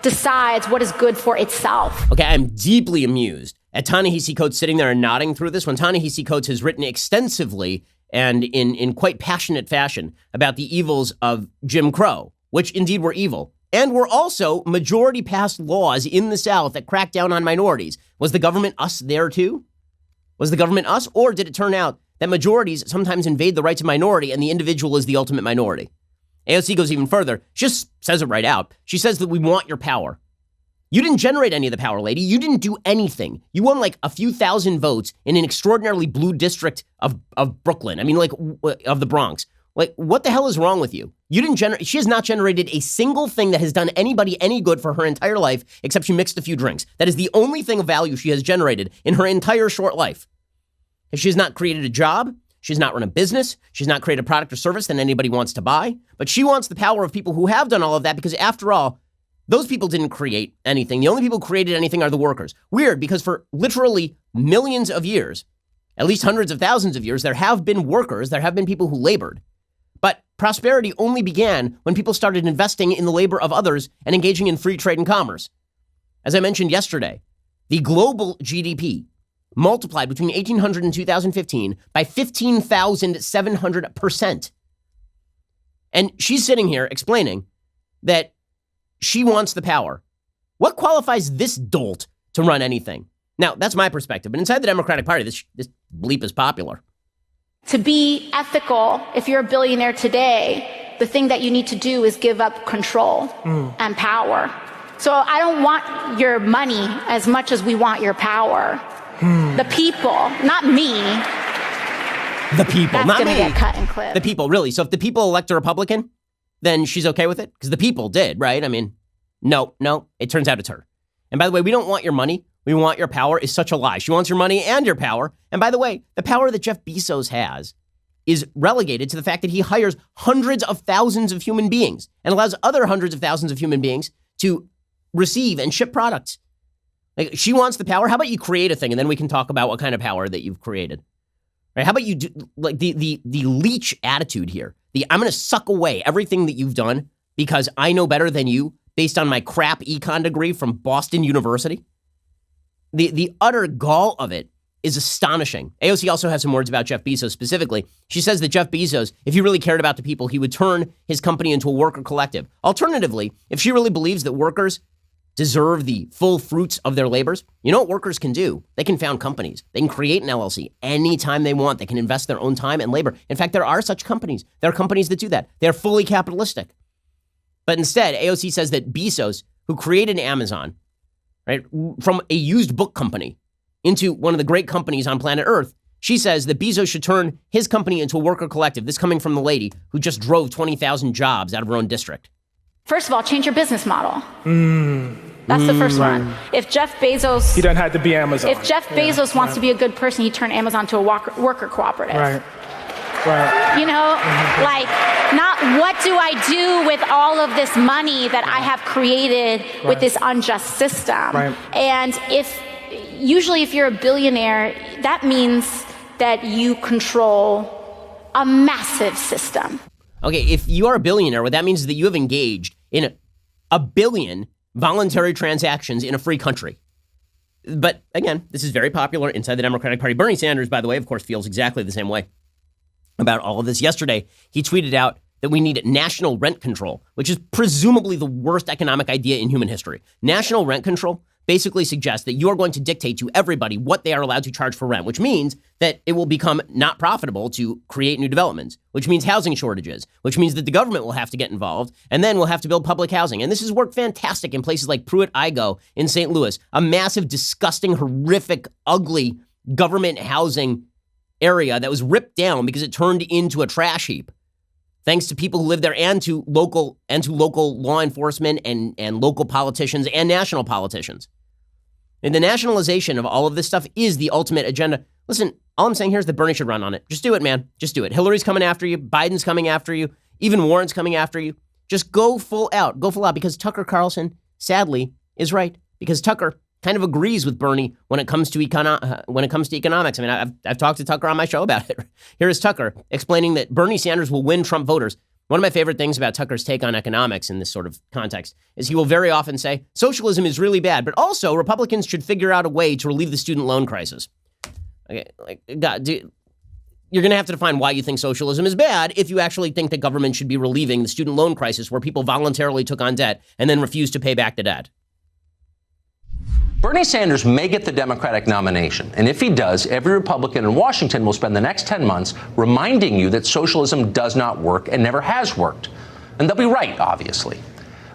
decides what is good for itself. Okay, I'm deeply amused at Ta-Nehisi Coates sitting there and nodding through this when Ta-Nehisi Coates has written extensively and in quite passionate fashion about the evils of Jim Crow, which indeed were evil. And were also majority-passed laws in the South that cracked down on minorities. Was the government us there too? Was the government us? Or did it turn out that majorities sometimes invade the rights of minority and the individual is the ultimate minority? AOC goes even further. She just says it right out. She says that we want your power. You didn't generate any of the power, lady. You didn't do anything. You won like a few thousand votes in an extraordinarily blue district of Brooklyn. I mean, like, of the Bronx. Like, what the hell is wrong with you? She has not generated a single thing that has done anybody any good for her entire life, except she mixed a few drinks. That is the only thing of value she has generated in her entire short life. She has not created a job. She's not run a business. She's not created a product or service that anybody wants to buy. But she wants the power of people who have done all of that because, after all, those people didn't create anything. The only people who created anything are the workers. Weird, because for literally millions of years, at least hundreds of thousands of years, there have been workers, there have been people who labored. But prosperity only began when people started investing in the labor of others and engaging in free trade and commerce. As I mentioned yesterday, the global GDP multiplied between 1800 and 2015 by 15,700%. And she's sitting here explaining that she wants the power. What qualifies this dolt to run anything? Now, that's my perspective. But inside the Democratic Party, this bleep is popular. To be ethical, if you're a billionaire today, the thing that you need to do is give up control and power. So I don't want your money as much as we want your power. The people, not me. The people, That's not me. That's going to get cut and clipped. The people, really. So if the people elect a Republican, then she's okay with it? Because the people did, right? I mean, no, it turns out it's her. And by the way, we don't want your money. We want your power is such a lie. She wants your money and your power. And by the way, the power that Jeff Bezos has is relegated to the fact that he hires hundreds of thousands of human beings and allows other hundreds of thousands of human beings to receive and ship products. Like, she wants the power. How about you create a thing and then we can talk about what kind of power that you've created? Right? How about you do like the leech attitude here? I'm going to suck away everything that you've done because I know better than you based on my crap econ degree from Boston University. The utter gall of it is astonishing. AOC also has some words about Jeff Bezos specifically. She says that Jeff Bezos, if he really cared about the people, he would turn his company into a worker collective. Alternatively, if she really believes that workers deserve the full fruits of their labors, you know what workers can do? They can found companies. They can create an LLC anytime they want. They can invest their own time and labor. In fact, there are such companies. There are companies that do that. They're fully capitalistic. But instead, AOC says that Bezos, who created Amazon, right, from a used book company into one of the great companies on planet Earth, she says that Bezos should turn his company into a worker collective. This coming from the lady who just drove 20,000 jobs out of her own district. First of all, change your business model. That's the first one. If Jeff Bezos... He doesn't have to be Amazon. If Jeff Bezos wants to be a good person, he turn Amazon to a worker cooperative. Right. You know, like, not what do I do with all of this money that I have created with this unjust system? Right. And usually if you're a billionaire, that means that you control a massive system. Okay, if you are a billionaire, what that means is that you have engaged in a billion voluntary transactions in a free country. But again, this is very popular inside the Democratic Party. Bernie Sanders, by the way, of course, feels exactly the same way about all of this. Yesterday, he tweeted out that we need national rent control, which is presumably the worst economic idea in human history. National rent control basically suggests that you're going to dictate to everybody what they are allowed to charge for rent, which means that it will become not profitable to create new developments, which means housing shortages, which means that the government will have to get involved, and then we'll have to build public housing. And this has worked fantastic in places like Pruitt-Igoe in St. Louis, a massive, disgusting, horrific, ugly government housing area that was ripped down because it turned into a trash heap, thanks to people who live there and to local law enforcement and local politicians and national politicians. And the nationalization of all of this stuff is the ultimate agenda. Listen, all I'm saying here is that Bernie should run on it. Just do it, man. Just do it. Hillary's coming after you. Biden's coming after you. Even Warren's coming after you. Just go full out. Go full out, because Tucker Carlson, sadly, is right. Because Tucker kind of agrees with Bernie when it comes to economics. I mean, I've talked to Tucker on my show about it. Here is Tucker explaining that Bernie Sanders will win Trump voters. One of my favorite things about Tucker's take on economics in this sort of context is he will very often say, socialism is really bad, but also Republicans should figure out a way to relieve the student loan crisis. Okay, like, God, you're going to have to define why you think socialism is bad if you actually think that government should be relieving the student loan crisis where people voluntarily took on debt and then refused to pay back the debt. Bernie Sanders may get the Democratic nomination, and if he does, every Republican in Washington will spend the next 10 months reminding you that socialism does not work and never has worked. And they'll be right, obviously.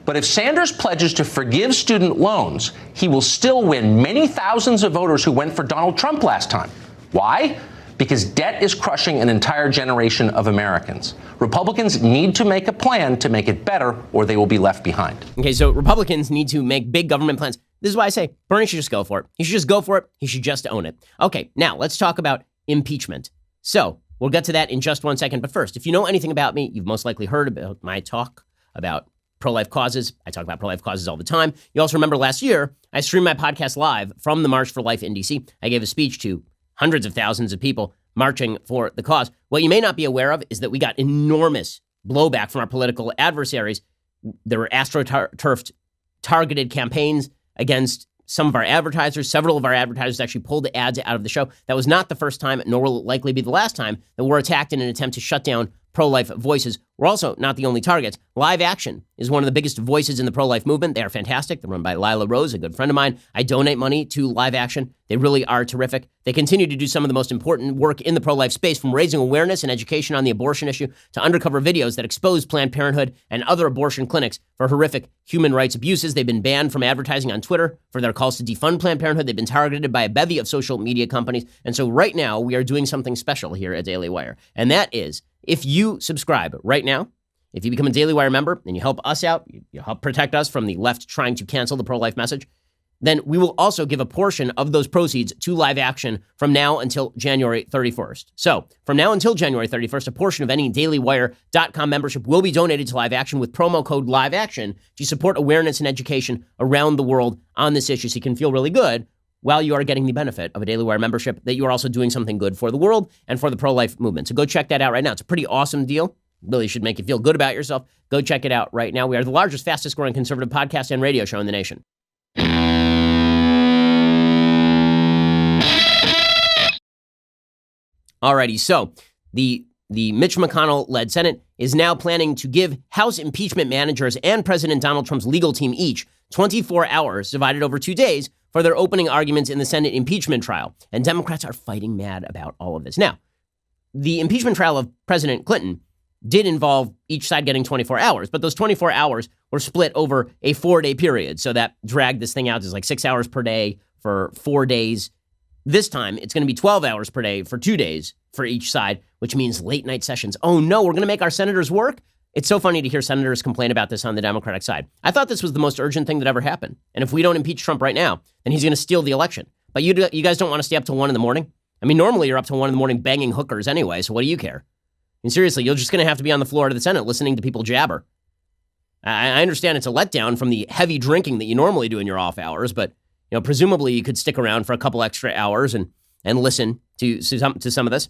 But if Sanders pledges to forgive student loans, he will still win many thousands of voters who went for Donald Trump last time. Why? Because debt is crushing an entire generation of Americans. Republicans need to make a plan to make it better, or they will be left behind. Okay, so Republicans need to make big government plans. This is why I say Bernie should just go for it. He should just go for it. He should just own it. Okay, now let's talk about impeachment. So we'll get to that in just 1 second. But first, if you know anything about me, you've most likely heard about my talk about pro-life causes. I talk about pro-life causes all the time. You also remember last year, I streamed my podcast live from the March for Life in DC. I gave a speech to hundreds of thousands of people marching for the cause. What you may not be aware of is that we got enormous blowback from our political adversaries. There were astroturfed targeted campaigns against some of our advertisers. Several of our advertisers actually pulled the ads out of the show. That was not the first time, nor will it likely be the last time, that we're attacked in an attempt to shut down pro-life voices. We're also not the only targets. Live Action is one of the biggest voices in the pro-life movement. They are fantastic. They're run by Lila Rose, a good friend of mine. I donate money to Live Action. They really are terrific. They continue to do some of the most important work in the pro-life space, from raising awareness and education on the abortion issue to undercover videos that expose Planned Parenthood and other abortion clinics for horrific human rights abuses. They've been banned from advertising on Twitter for their calls to defund Planned Parenthood. They've been targeted by a bevy of social media companies. And so right now, we are doing something special here at Daily Wire. And that is, if you subscribe right now, if you become a Daily Wire member and you help us out, you help protect us from the left trying to cancel the pro-life message, then we will also give a portion of those proceeds to Live Action from now until January 31st. So from now until January 31st, a portion of any dailywire.com membership will be donated to Live Action with promo code Live Action to support awareness and education around the world on this issue, so you can feel really good while you are getting the benefit of a Daily Wire membership that you are also doing something good for the world and for the pro-life movement. So go check that out right now. It's a pretty awesome deal. Really should make you feel good about yourself. Go check it out right now. We are the largest, fastest growing conservative podcast and radio show in the nation. Alrighty, so the Mitch McConnell-led Senate is now planning to give House impeachment managers and President Donald Trump's legal team each 24 hours divided over 2 days for their opening arguments in the Senate impeachment trial. And Democrats are fighting mad about all of this. Now, the impeachment trial of President Clinton did involve each side getting 24 hours, but those 24 hours were split over a 4-day period. So that dragged this thing out to like 6 hours per day for 4 days. This time, it's going to be 12 hours per day for 2 days for each side, which means late night sessions. Oh no, we're going to make our senators work? It's so funny to hear senators complain about this on the Democratic side. I thought this was the most urgent thing that ever happened. And if we don't impeach Trump right now, then he's going to steal the election. But you guys don't want to stay up till 1 a.m? I mean, normally you're up till 1 a.m. banging hookers anyway, so what do you care? And seriously, you're just going to have to be on the floor of the Senate listening to people jabber. I understand it's a letdown from the heavy drinking that you normally do in your off hours, but presumably you could stick around for a couple extra hours and listen to some of this.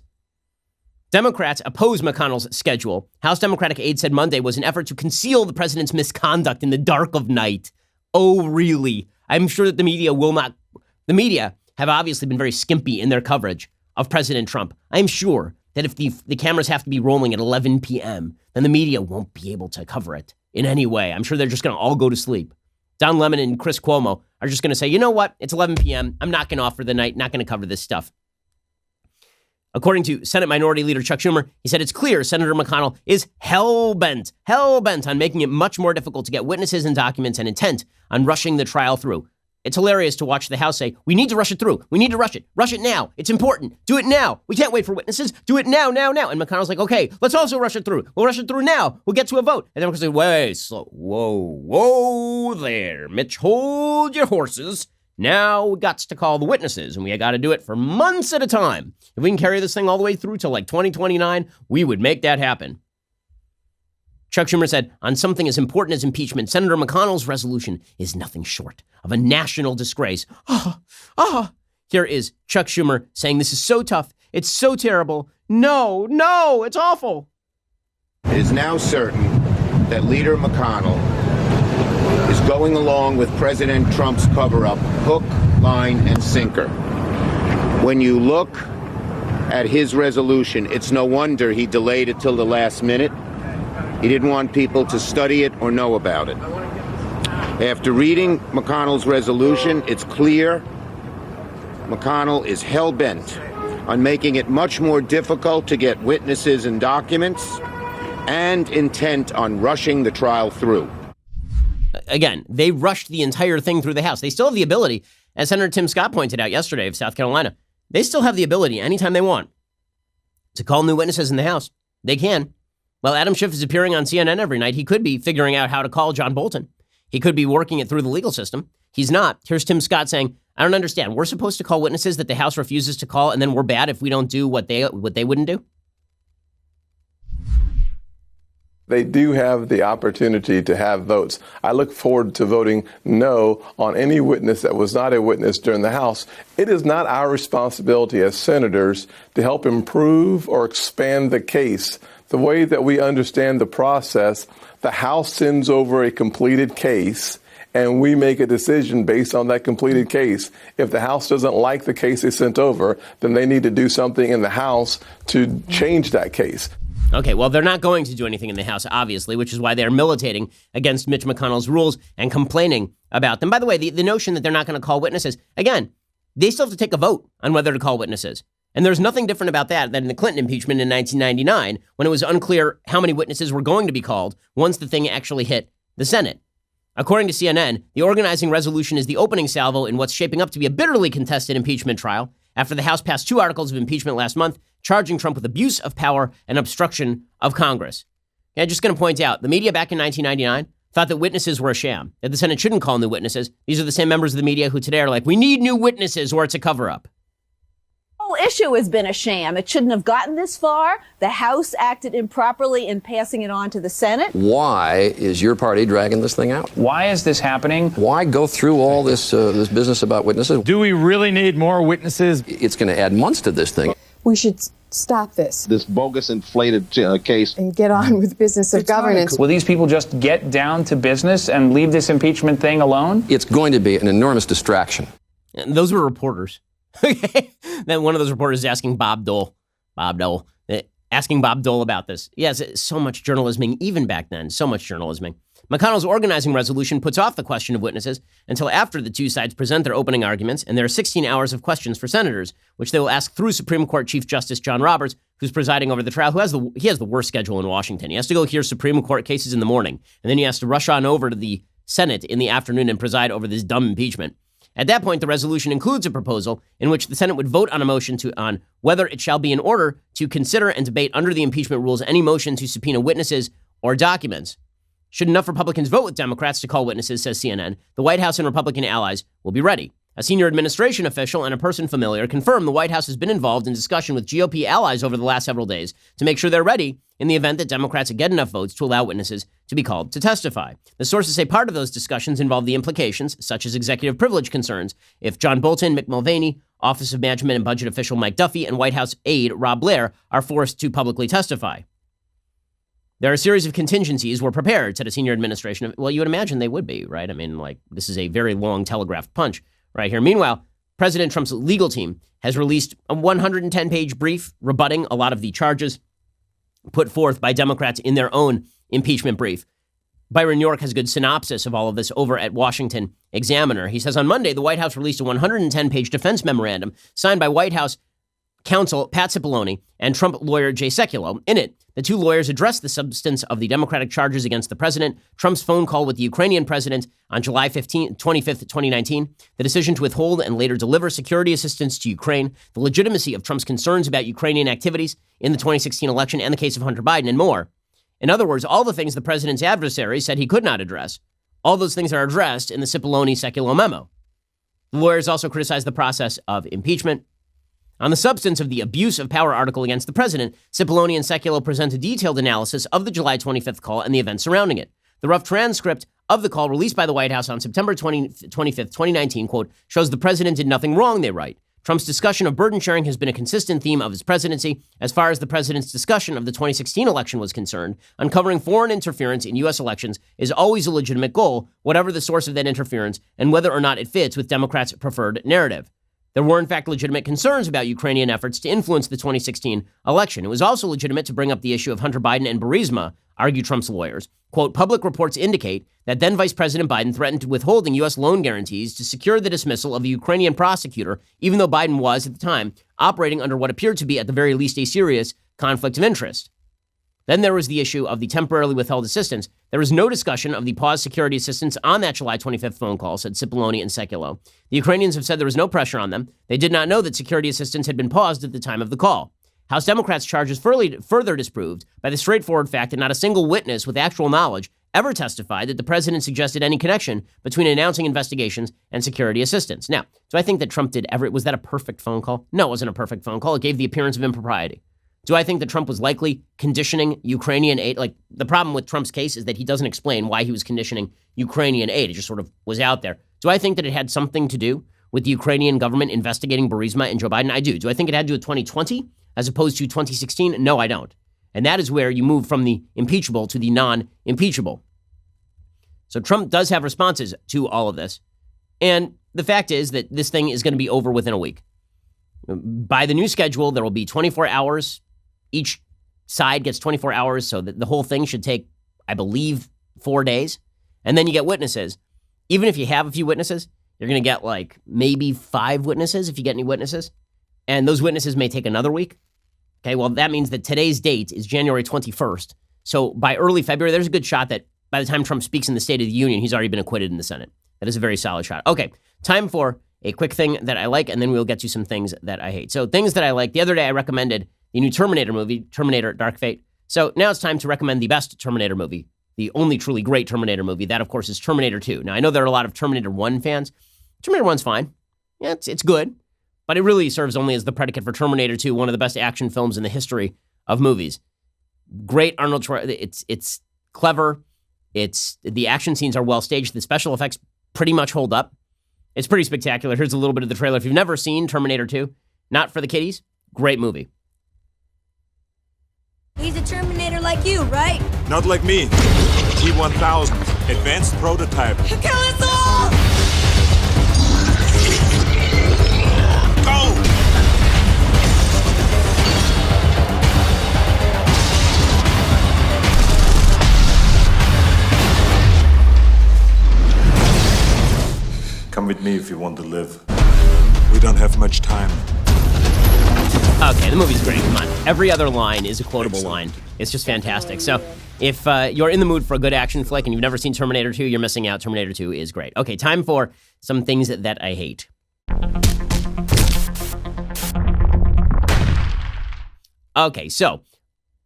Democrats oppose McConnell's schedule. House Democratic aide said Monday was an effort to conceal the president's misconduct in the dark of night. Oh, really? I'm sure that the media will not. The media have obviously been very skimpy in their coverage of President Trump. I'm sure that if the cameras have to be rolling at 11 p.m., then the media won't be able to cover it in any way. I'm sure they're just going to all go to sleep. Don Lemon and Chris Cuomo are just going to say, you know what? It's 11 p.m. I'm not going to offer the night, not going to cover this stuff. According to Senate Minority Leader Chuck Schumer, he said it's clear Senator McConnell is hell-bent on making it much more difficult to get witnesses and documents and intent on rushing the trial through. It's hilarious to watch the House say, we need to rush it through. We need to rush it. Rush it now. It's important. Do it now. We can't wait for witnesses. Do it now. And McConnell's like, okay, let's also rush it through. We'll rush it through now. We'll get to a vote. And then we're going to say, wait, slow. Whoa there. Mitch, hold your horses. Now we got to call the witnesses, and we got to do it for months at a time. If we can carry this thing all the way through to like 2029, we would make that happen. Chuck Schumer said, on something as important as impeachment, Senator McConnell's resolution is nothing short of a national disgrace. Here is Chuck Schumer saying this is so tough. It's so terrible. No, it's awful. It is now certain that Leader McConnell is going along with President Trump's cover-up, hook, line, and sinker. When you look at his resolution, it's no wonder he delayed it till the last minute. He didn't want people to study it or know about it. After reading McConnell's resolution, it's clear McConnell is hell-bent on making it much more difficult to get witnesses and documents, and intent on rushing the trial through. Again, they rushed the entire thing through the House. They still have the ability, as Senator Tim Scott pointed out yesterday of South Carolina, they still have the ability anytime they want to call new witnesses in the House. They can. Well, Adam Schiff is appearing on CNN every night. He could be figuring out how to call John Bolton. He could be working it through the legal system. He's not. Here's Tim Scott saying, I don't understand. We're supposed to call witnesses that the House refuses to call, and then we're bad if we don't do what they wouldn't do? They do have the opportunity to have votes. I look forward to voting no on any witness that was not a witness during the House. It is not our responsibility as senators to help improve or expand the case. The way that we understand the process, the House sends over a completed case, and we make a decision based on that completed case. If the House doesn't like the case they sent over, then they need to do something in the House to change that case. Okay, well, they're not going to do anything in the House, obviously, which is why they're militating against Mitch McConnell's rules and complaining about them. By the way, the notion that they're not going to call witnesses, again, they still have to take a vote on whether to call witnesses. And there's nothing different about that than in the Clinton impeachment in 1999, when it was unclear how many witnesses were going to be called once the thing actually hit the Senate. According to CNN, the organizing resolution is the opening salvo in what's shaping up to be a bitterly contested impeachment trial after the House passed 2 articles of impeachment last month, charging Trump with abuse of power and obstruction of Congress. And I'm just going to point out, the media back in 1999 thought that witnesses were a sham, that the Senate shouldn't call new witnesses. These are the same members of the media who today are like, we need new witnesses or it's a cover-up. The whole issue has been a sham. It shouldn't have gotten this far. The House acted improperly in passing it on to the Senate. Why is your party dragging this thing out? Why is this happening? Why go through all this business about witnesses? Do we really need more witnesses? It's going to add months to this thing. We should stop this bogus inflated case and get on with the business of governance. Will these people just get down to business and leave this impeachment thing alone? It's going to be an enormous distraction. And those were reporters. Okay. Then one of those reporters is asking Bob Dole about this. Yes, so much journalisming, even back then, so much journalisming. McConnell's organizing resolution puts off the question of witnesses until after the two sides present their opening arguments, and there are 16 hours of questions for senators, which they will ask through Supreme Court Chief Justice John Roberts, who's presiding over the trial, he has the worst schedule in Washington. He has to go hear Supreme Court cases in the morning, and then he has to rush on over to the Senate in the afternoon and preside over this dumb impeachment. At that point, the resolution includes a proposal in which the Senate would vote on a motion on whether it shall be in order to consider and debate under the impeachment rules any motion to subpoena witnesses or documents. Should enough Republicans vote with Democrats to call witnesses, says CNN, the White House and Republican allies will be ready. A senior administration official and a person familiar confirmed the White House has been involved in discussion with GOP allies over the last several days to make sure they're ready in the event that Democrats get enough votes to allow witnesses to be called to testify. The sources say part of those discussions involve the implications, such as executive privilege concerns, if John Bolton, Mick Mulvaney, Office of Management and Budget official Mike Duffy, and White House aide Rob Blair are forced to publicly testify. There are a series of contingencies were prepared, said a senior administration. Well, you would imagine they would be, right? I mean, this is a very long telegraphed punch right here. Meanwhile, President Trump's legal team has released a 110-page brief rebutting a lot of the charges put forth by Democrats in their own impeachment brief. Byron York has a good synopsis of all of this over at Washington Examiner. He says on Monday, the White House released a 110-page defense memorandum signed by White House counsel Pat Cipollone and Trump lawyer Jay Sekulow. In it, the two lawyers addressed the substance of the Democratic charges against the president, Trump's phone call with the Ukrainian president on July 25th, 2019, the decision to withhold and later deliver security assistance to Ukraine, the legitimacy of Trump's concerns about Ukrainian activities in the 2016 election and the case of Hunter Biden, and more. In other words, all the things the president's adversaries said he could not address, all those things are addressed in the Cipollone-Sekulow memo. The lawyers also criticized the process of impeachment. On the substance of the abuse of power article against the president, Cipollone and Sekulow present a detailed analysis of the July 25th call and the events surrounding it. The rough transcript of the call released by the White House on September 25th, 2019, quote, shows the president did nothing wrong, they write. Trump's discussion of burden sharing has been a consistent theme of his presidency as far as the president's discussion of the 2016 election was concerned. Uncovering foreign interference in U.S. elections is always a legitimate goal, whatever the source of that interference and whether or not it fits with Democrats' preferred narrative. There were, in fact, legitimate concerns about Ukrainian efforts to influence the 2016 election. It was also legitimate to bring up the issue of Hunter Biden and Burisma, argue Trump's lawyers. Quote, public reports indicate that then Vice President Biden threatened withholding U.S. loan guarantees to secure the dismissal of a Ukrainian prosecutor, even though Biden was, at the time, operating under what appeared to be, at the very least, a serious conflict of interest. Then there was the issue of the temporarily withheld assistance. There was no discussion of the paused security assistance on that July 25th phone call, said Cipollone and Sekulow. The Ukrainians have said there was no pressure on them. They did not know that security assistance had been paused at the time of the call. House Democrats' charges further disproved by the straightforward fact that not a single witness with actual knowledge ever testified that the president suggested any connection between announcing investigations and security assistance. Now, do I think that Trump was that a perfect phone call? No, it wasn't a perfect phone call. It gave the appearance of impropriety. Do I think that Trump was likely conditioning Ukrainian aid? Like, the problem with Trump's case is that he doesn't explain why he was conditioning Ukrainian aid. It just sort of was out there. Do I think that it had something to do with the Ukrainian government investigating Burisma and Joe Biden? I do. Do I think it had to do with 2020 as opposed to 2016? No, I don't. And that is where you move from the impeachable to the non-impeachable. So Trump does have responses to all of this. And the fact is that this thing is going to be over within a week. By the new schedule, there will be 24 hours each side gets 24 hours, so the whole thing should take, I believe, 4 days. And then you get witnesses. Even if you have a few witnesses, you're going to get like maybe 5 witnesses if you get any witnesses. And those witnesses may take another week. Okay, well, that means that today's date is January 21st. So by early February, there's a good shot that by the time Trump speaks in the State of the Union, he's already been acquitted in the Senate. That is a very solid shot. Okay, time for a quick thing that I like, and then we'll get to some things that I hate. So things that I like. The other day, I recommended the new Terminator movie, Terminator Dark Fate. So now it's time to recommend the best Terminator movie, the only truly great Terminator movie. That, of course, is Terminator 2. Now, I know there are a lot of Terminator 1 fans. Terminator 1's fine. Yeah, it's good. But it really serves only as the predicate for Terminator 2, one of the best action films in the history of movies. Great Arnold Schwarzenegger. It's clever. The action scenes are well staged. The special effects pretty much hold up. It's pretty spectacular. Here's a little bit of the trailer. If you've never seen Terminator 2, not for the kiddies, great movie. He's a Terminator like you, right? Not like me. T-1000, advanced prototype. Kill us all! Go! Come with me if you want to live. We don't have much time. Okay, the movie's great. Come on. Every other line is a quotable line. It's just fantastic. So if you're in the mood for a good action flick and you've never seen Terminator 2, you're missing out. Terminator 2 is great. Okay, time for some things that I hate. Okay, so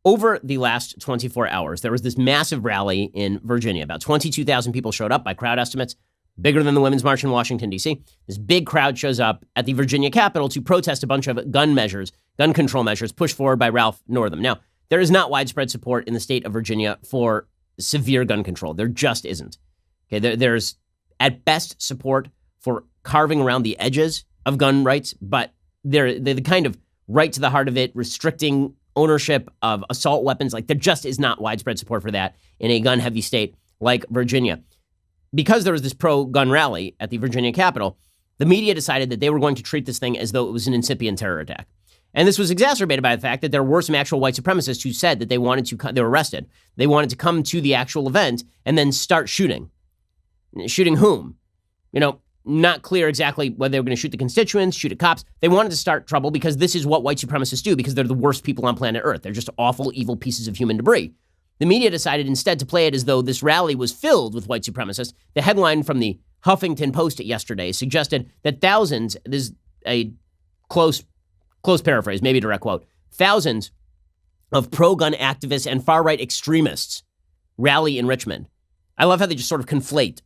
over the last 24 hours, there was this massive rally in Virginia. About 22,000 people showed up by crowd estimates, bigger than the Women's March in Washington, D.C. This big crowd shows up at the Virginia Capitol to protest a bunch of gun control measures pushed forward by Ralph Northam. Now, there is not widespread support in the state of Virginia for severe gun control. There just isn't. Okay, there's at best support for carving around the edges of gun rights, but they're the kind of right to the heart of it, restricting ownership of assault weapons. Like, there just is not widespread support for that in a gun-heavy state like Virginia. Because there was this pro-gun rally at the Virginia Capitol, the media decided that they were going to treat this thing as though it was an incipient terror attack. And this was exacerbated by the fact that there were some actual white supremacists who said that they were arrested. They wanted to come to the actual event and then start shooting. Shooting whom? Not clear exactly whether they were going to shoot the constituents, shoot at cops. They wanted to start trouble because this is what white supremacists do, because they're the worst people on planet Earth. They're just awful, evil pieces of human debris. The media decided instead to play it as though this rally was filled with white supremacists. The headline from the Huffington Post yesterday suggested that thousands, this is a close paraphrase, maybe a direct quote, thousands of pro-gun activists and far-right extremists rally in Richmond. I love how they just sort of conflate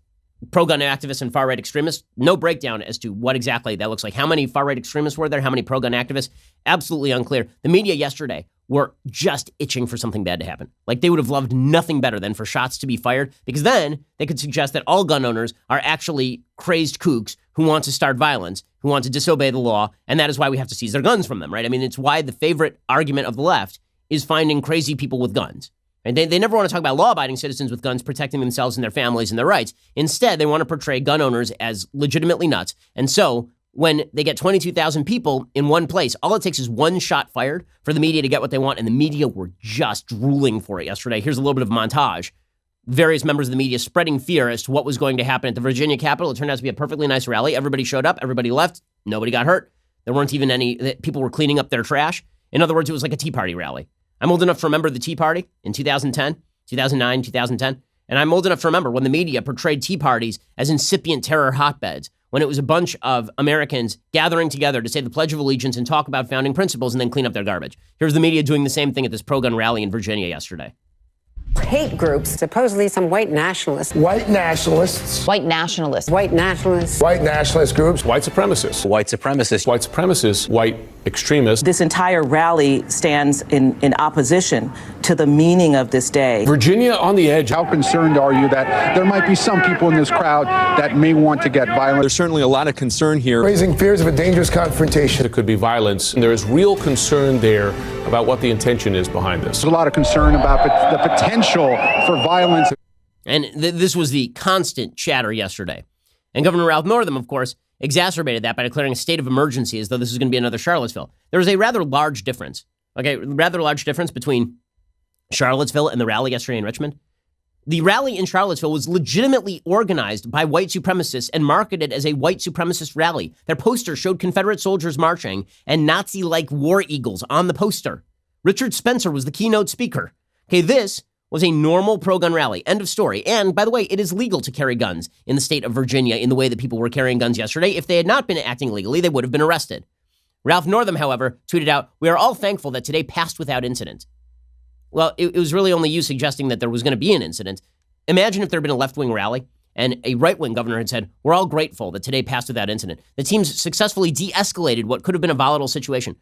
pro-gun activists and far-right extremists. No breakdown as to what exactly that looks like. How many far-right extremists were there? How many pro-gun activists? Absolutely unclear. The media yesterday were just itching for something bad to happen. Like, they would have loved nothing better than for shots to be fired, because then they could suggest that all gun owners are actually crazed kooks who want to start violence, who want to disobey the law, and that is why we have to seize their guns from them, right? I mean, it's why the favorite argument of the left is finding crazy people with guns. And they never want to talk about law-abiding citizens with guns protecting themselves and their families and their rights. Instead, they want to portray gun owners as legitimately nuts. And so when they get 22,000 people in one place, all it takes is one shot fired for the media to get what they want. And the media were just drooling for it yesterday. Here's a little bit of a montage. Various members of the media spreading fear as to what was going to happen at the Virginia Capitol. It turned out to be a perfectly nice rally. Everybody showed up. Everybody left. Nobody got hurt. There weren't even any people were cleaning up their trash. In other words, it was like a Tea Party rally. I'm old enough to remember the Tea Party in 2010, 2009, 2010. And I'm old enough to remember when the media portrayed Tea Parties as incipient terror hotbeds, when it was a bunch of Americans gathering together to say the Pledge of Allegiance and talk about founding principles and then clean up their garbage. Here's the media doing the same thing at this pro-gun rally in Virginia yesterday. Hate groups, supposedly some white nationalists. White nationalists. White nationalists. White nationalists. White nationalist groups. White supremacists. White supremacists. White supremacists. White extremists. This entire rally stands in opposition to the meaning of this day. Virginia on the edge. How concerned are you that there might be some people in this crowd that may want to get violent? There's certainly a lot of concern here. Raising fears of a dangerous confrontation. There could be violence, and there is real concern there about what the intention is behind this. There's a lot of concern about the potential for violence. And this was the constant chatter yesterday. And Governor Ralph Northam, of course, exacerbated that by declaring a state of emergency as though this was going to be another Charlottesville. There was a rather large difference between Charlottesville and the rally yesterday in Richmond. The rally in Charlottesville was legitimately organized by white supremacists and marketed as a white supremacist rally. Their poster showed Confederate soldiers marching and Nazi-like war eagles on the poster. Richard Spencer was the keynote speaker. Okay, this was a normal pro-gun rally. End of story. And, by the way, it is legal to carry guns in the state of Virginia in the way that people were carrying guns yesterday. If they had not been acting legally, they would have been arrested. Ralph Northam, however, tweeted out, "We are all thankful that today passed without incident." Well, it was really only you suggesting that there was going to be an incident. Imagine if there had been a left-wing rally and a right-wing governor had said, "We're all grateful that today passed without incident." The teams successfully de-escalated what could have been a volatile situation.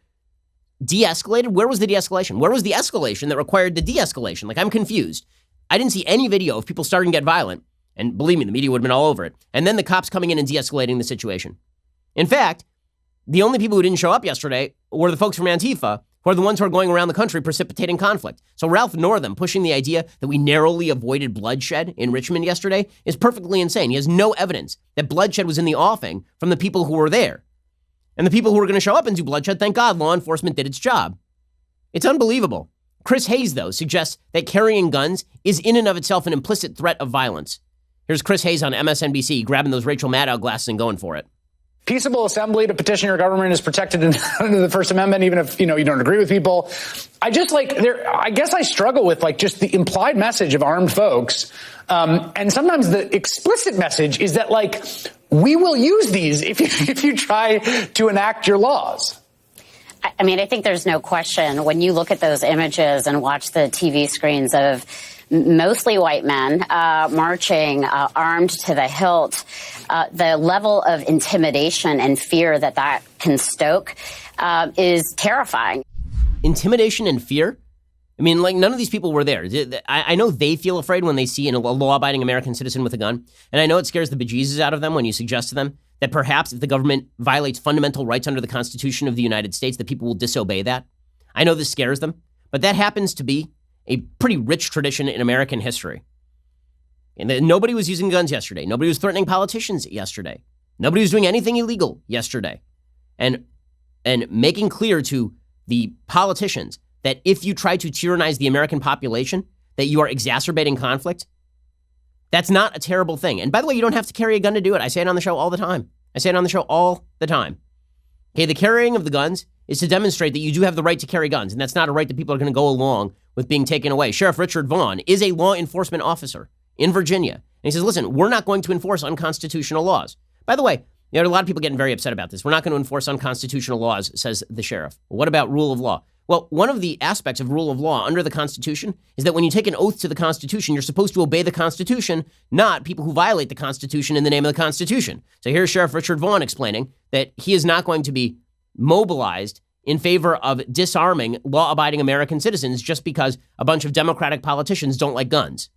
De-escalated? Where was the de-escalation? Where was the escalation that required the de-escalation? Like, I'm confused. I didn't see any video of people starting to get violent. And believe me, the media would have been all over it. And then the cops coming in and de-escalating the situation. In fact, the only people who didn't show up yesterday were the folks from Antifa, who are the ones who are going around the country precipitating conflict. So Ralph Northam pushing the idea that we narrowly avoided bloodshed in Richmond yesterday is perfectly insane. He has no evidence that bloodshed was in the offing from the people who were there. And the people who were going to show up and do bloodshed, thank God law enforcement did its job. It's unbelievable. Chris Hayes, though, suggests that carrying guns is in and of itself an implicit threat of violence. Here's Chris Hayes on MSNBC grabbing those Rachel Maddow glasses and going for it. Peaceable assembly to petition your government is protected under the First Amendment, even if, you don't agree with people. I guess I struggle with just the implied message of armed folks. And sometimes the explicit message is that we will use these if you try to enact your laws. I mean, I think there's no question when you look at those images and watch the TV screens of mostly white men marching armed to the hilt, the level of intimidation and fear that can stoke is terrifying. Intimidation and fear? I mean, none of these people were there. I know they feel afraid when they see a law-abiding American citizen with a gun. And I know it scares the bejesus out of them when you suggest to them that perhaps if the government violates fundamental rights under the Constitution of the United States, that people will disobey that. I know this scares them, but that happens to be a pretty rich tradition in American history. And nobody was using guns yesterday. Nobody was threatening politicians yesterday. Nobody was doing anything illegal yesterday. And making clear to the politicians that if you try to tyrannize the American population, that you are exacerbating conflict, that's not a terrible thing. And by the way, you don't have to carry a gun to do it. I say it on the show all the time. Okay, the carrying of the guns is to demonstrate that you do have the right to carry guns, and that's not a right that people are going to go along with being taken away. Sheriff Richard Vaughn is a law enforcement officer in Virginia. And he says, listen, we're not going to enforce unconstitutional laws. By the way, there are a lot of people getting very upset about this. We're not going to enforce unconstitutional laws, says the sheriff. Well, what about rule of law? Well, one of the aspects of rule of law under the Constitution is that when you take an oath to the Constitution, you're supposed to obey the Constitution, not people who violate the Constitution in the name of the Constitution. So here's Sheriff Richard Vaughn explaining that he is not going to be mobilized in favor of disarming law-abiding American citizens just because a bunch of Democratic politicians don't like guns.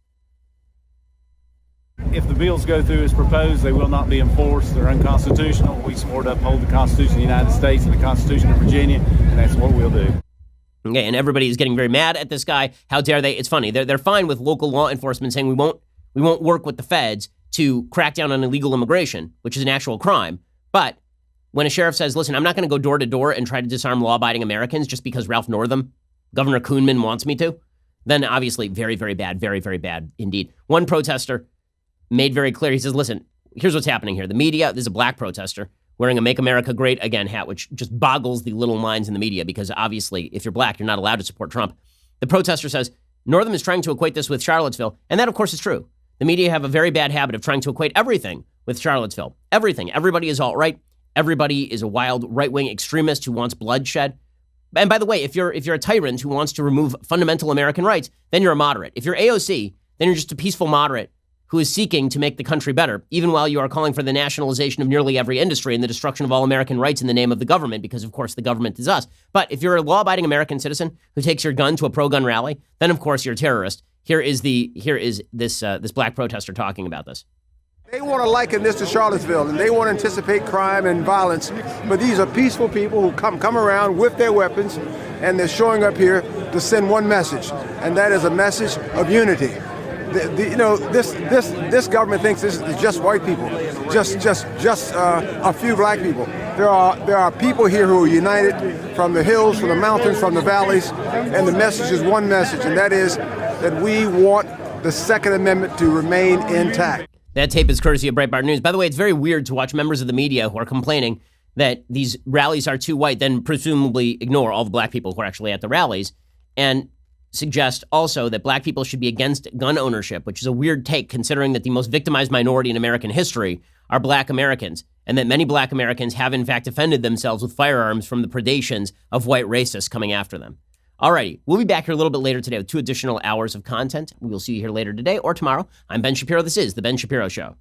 If the bills go through as proposed, they will not be enforced. They're unconstitutional. We swore to uphold the Constitution of the United States and the Constitution of Virginia, and that's what we'll do. Okay, and everybody is getting very mad at this guy. How dare they? It's funny. They're fine with local law enforcement saying we won't work with the feds to crack down on illegal immigration, which is an actual crime. But when a sheriff says, listen, I'm not going to go door to door and try to disarm law-abiding Americans just because Ralph Northam, Governor Kuhnman wants me to, then obviously very, very bad, very, very bad indeed. One protester made very clear, he says, listen, here's what's happening here. The media, there's a black protester wearing a Make America Great Again hat, which just boggles the little minds in the media because obviously if you're black, you're not allowed to support Trump. The protester says, Northam is trying to equate this with Charlottesville. And that, of course, is true. The media have a very bad habit of trying to equate everything with Charlottesville. Everything. Everybody is alt-right. Everybody is a wild right-wing extremist who wants bloodshed. And by the way, if you're a tyrant who wants to remove fundamental American rights, then you're a moderate. If you're AOC, then you're just a peaceful moderate who is seeking to make the country better, even while you are calling for the nationalization of nearly every industry and the destruction of all American rights in the name of the government, because, of course, the government is us. But if you're a law-abiding American citizen who takes your gun to a pro-gun rally, then, of course, you're a terrorist. Here is this black protester talking about this. They want to liken this to Charlottesville, and they want to anticipate crime and violence. But these are peaceful people who come around with their weapons, and they're showing up here to send one message, and that is a message of unity. This government thinks this is just white people. just a few black people. There are people here who are united from the hills, from the mountains, from the valleys, and the message is one message, and that is that we want the Second Amendment to remain intact. That tape is courtesy of Breitbart News. By the way, it's very weird to watch members of the media who are complaining that these rallies are too white, then presumably ignore all the black people who are actually at the rallies, and suggest also that black people should be against gun ownership, which is a weird take considering that the most victimized minority in American history are black Americans, and that many black Americans have in fact defended themselves with firearms from the predations of white racists coming after them. Alrighty, we'll be back here a little bit later today with 2 additional hours of content. We will see you here later today or tomorrow. I'm Ben Shapiro. This is The Ben Shapiro Show.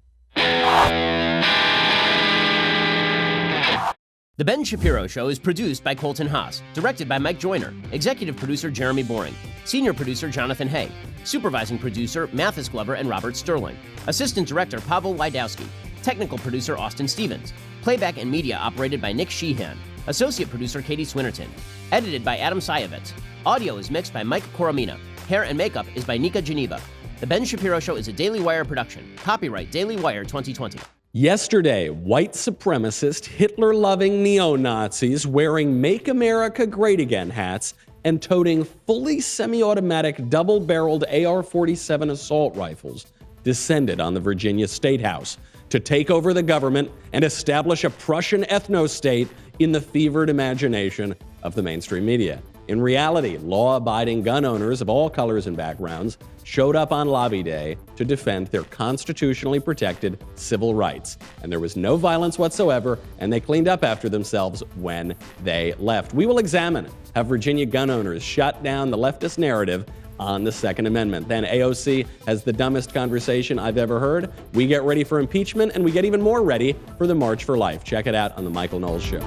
The Ben Shapiro Show is produced by Colton Haas, directed by Mike Joyner, executive producer Jeremy Boring, senior producer Jonathan Hay, supervising producer Mathis Glover and Robert Sterling, assistant director Pavel Wydowski, technical producer Austin Stevens, playback and media operated by Nick Sheehan, associate producer Katie Swinnerton, edited by Adam Sayevitz. Audio is mixed by Mike Coromina. Hair and makeup is by Nika Geneva. The Ben Shapiro Show is a Daily Wire production. Copyright Daily Wire 2020. Yesterday, white supremacist, Hitler-loving neo-Nazis wearing Make America Great Again hats and toting fully semi-automatic double-barreled AR-47 assault rifles descended on the Virginia State House to take over the government and establish a Prussian ethno-state in the fevered imagination of the mainstream media. In reality, law-abiding gun owners of all colors and backgrounds showed up on Lobby Day to defend their constitutionally protected civil rights. And there was no violence whatsoever, and they cleaned up after themselves when they left. We will examine how Virginia gun owners shut down the leftist narrative on the Second Amendment. Then AOC has the dumbest conversation I've ever heard. We get ready for impeachment, and we get even more ready for the March for Life. Check it out on The Michael Knowles Show.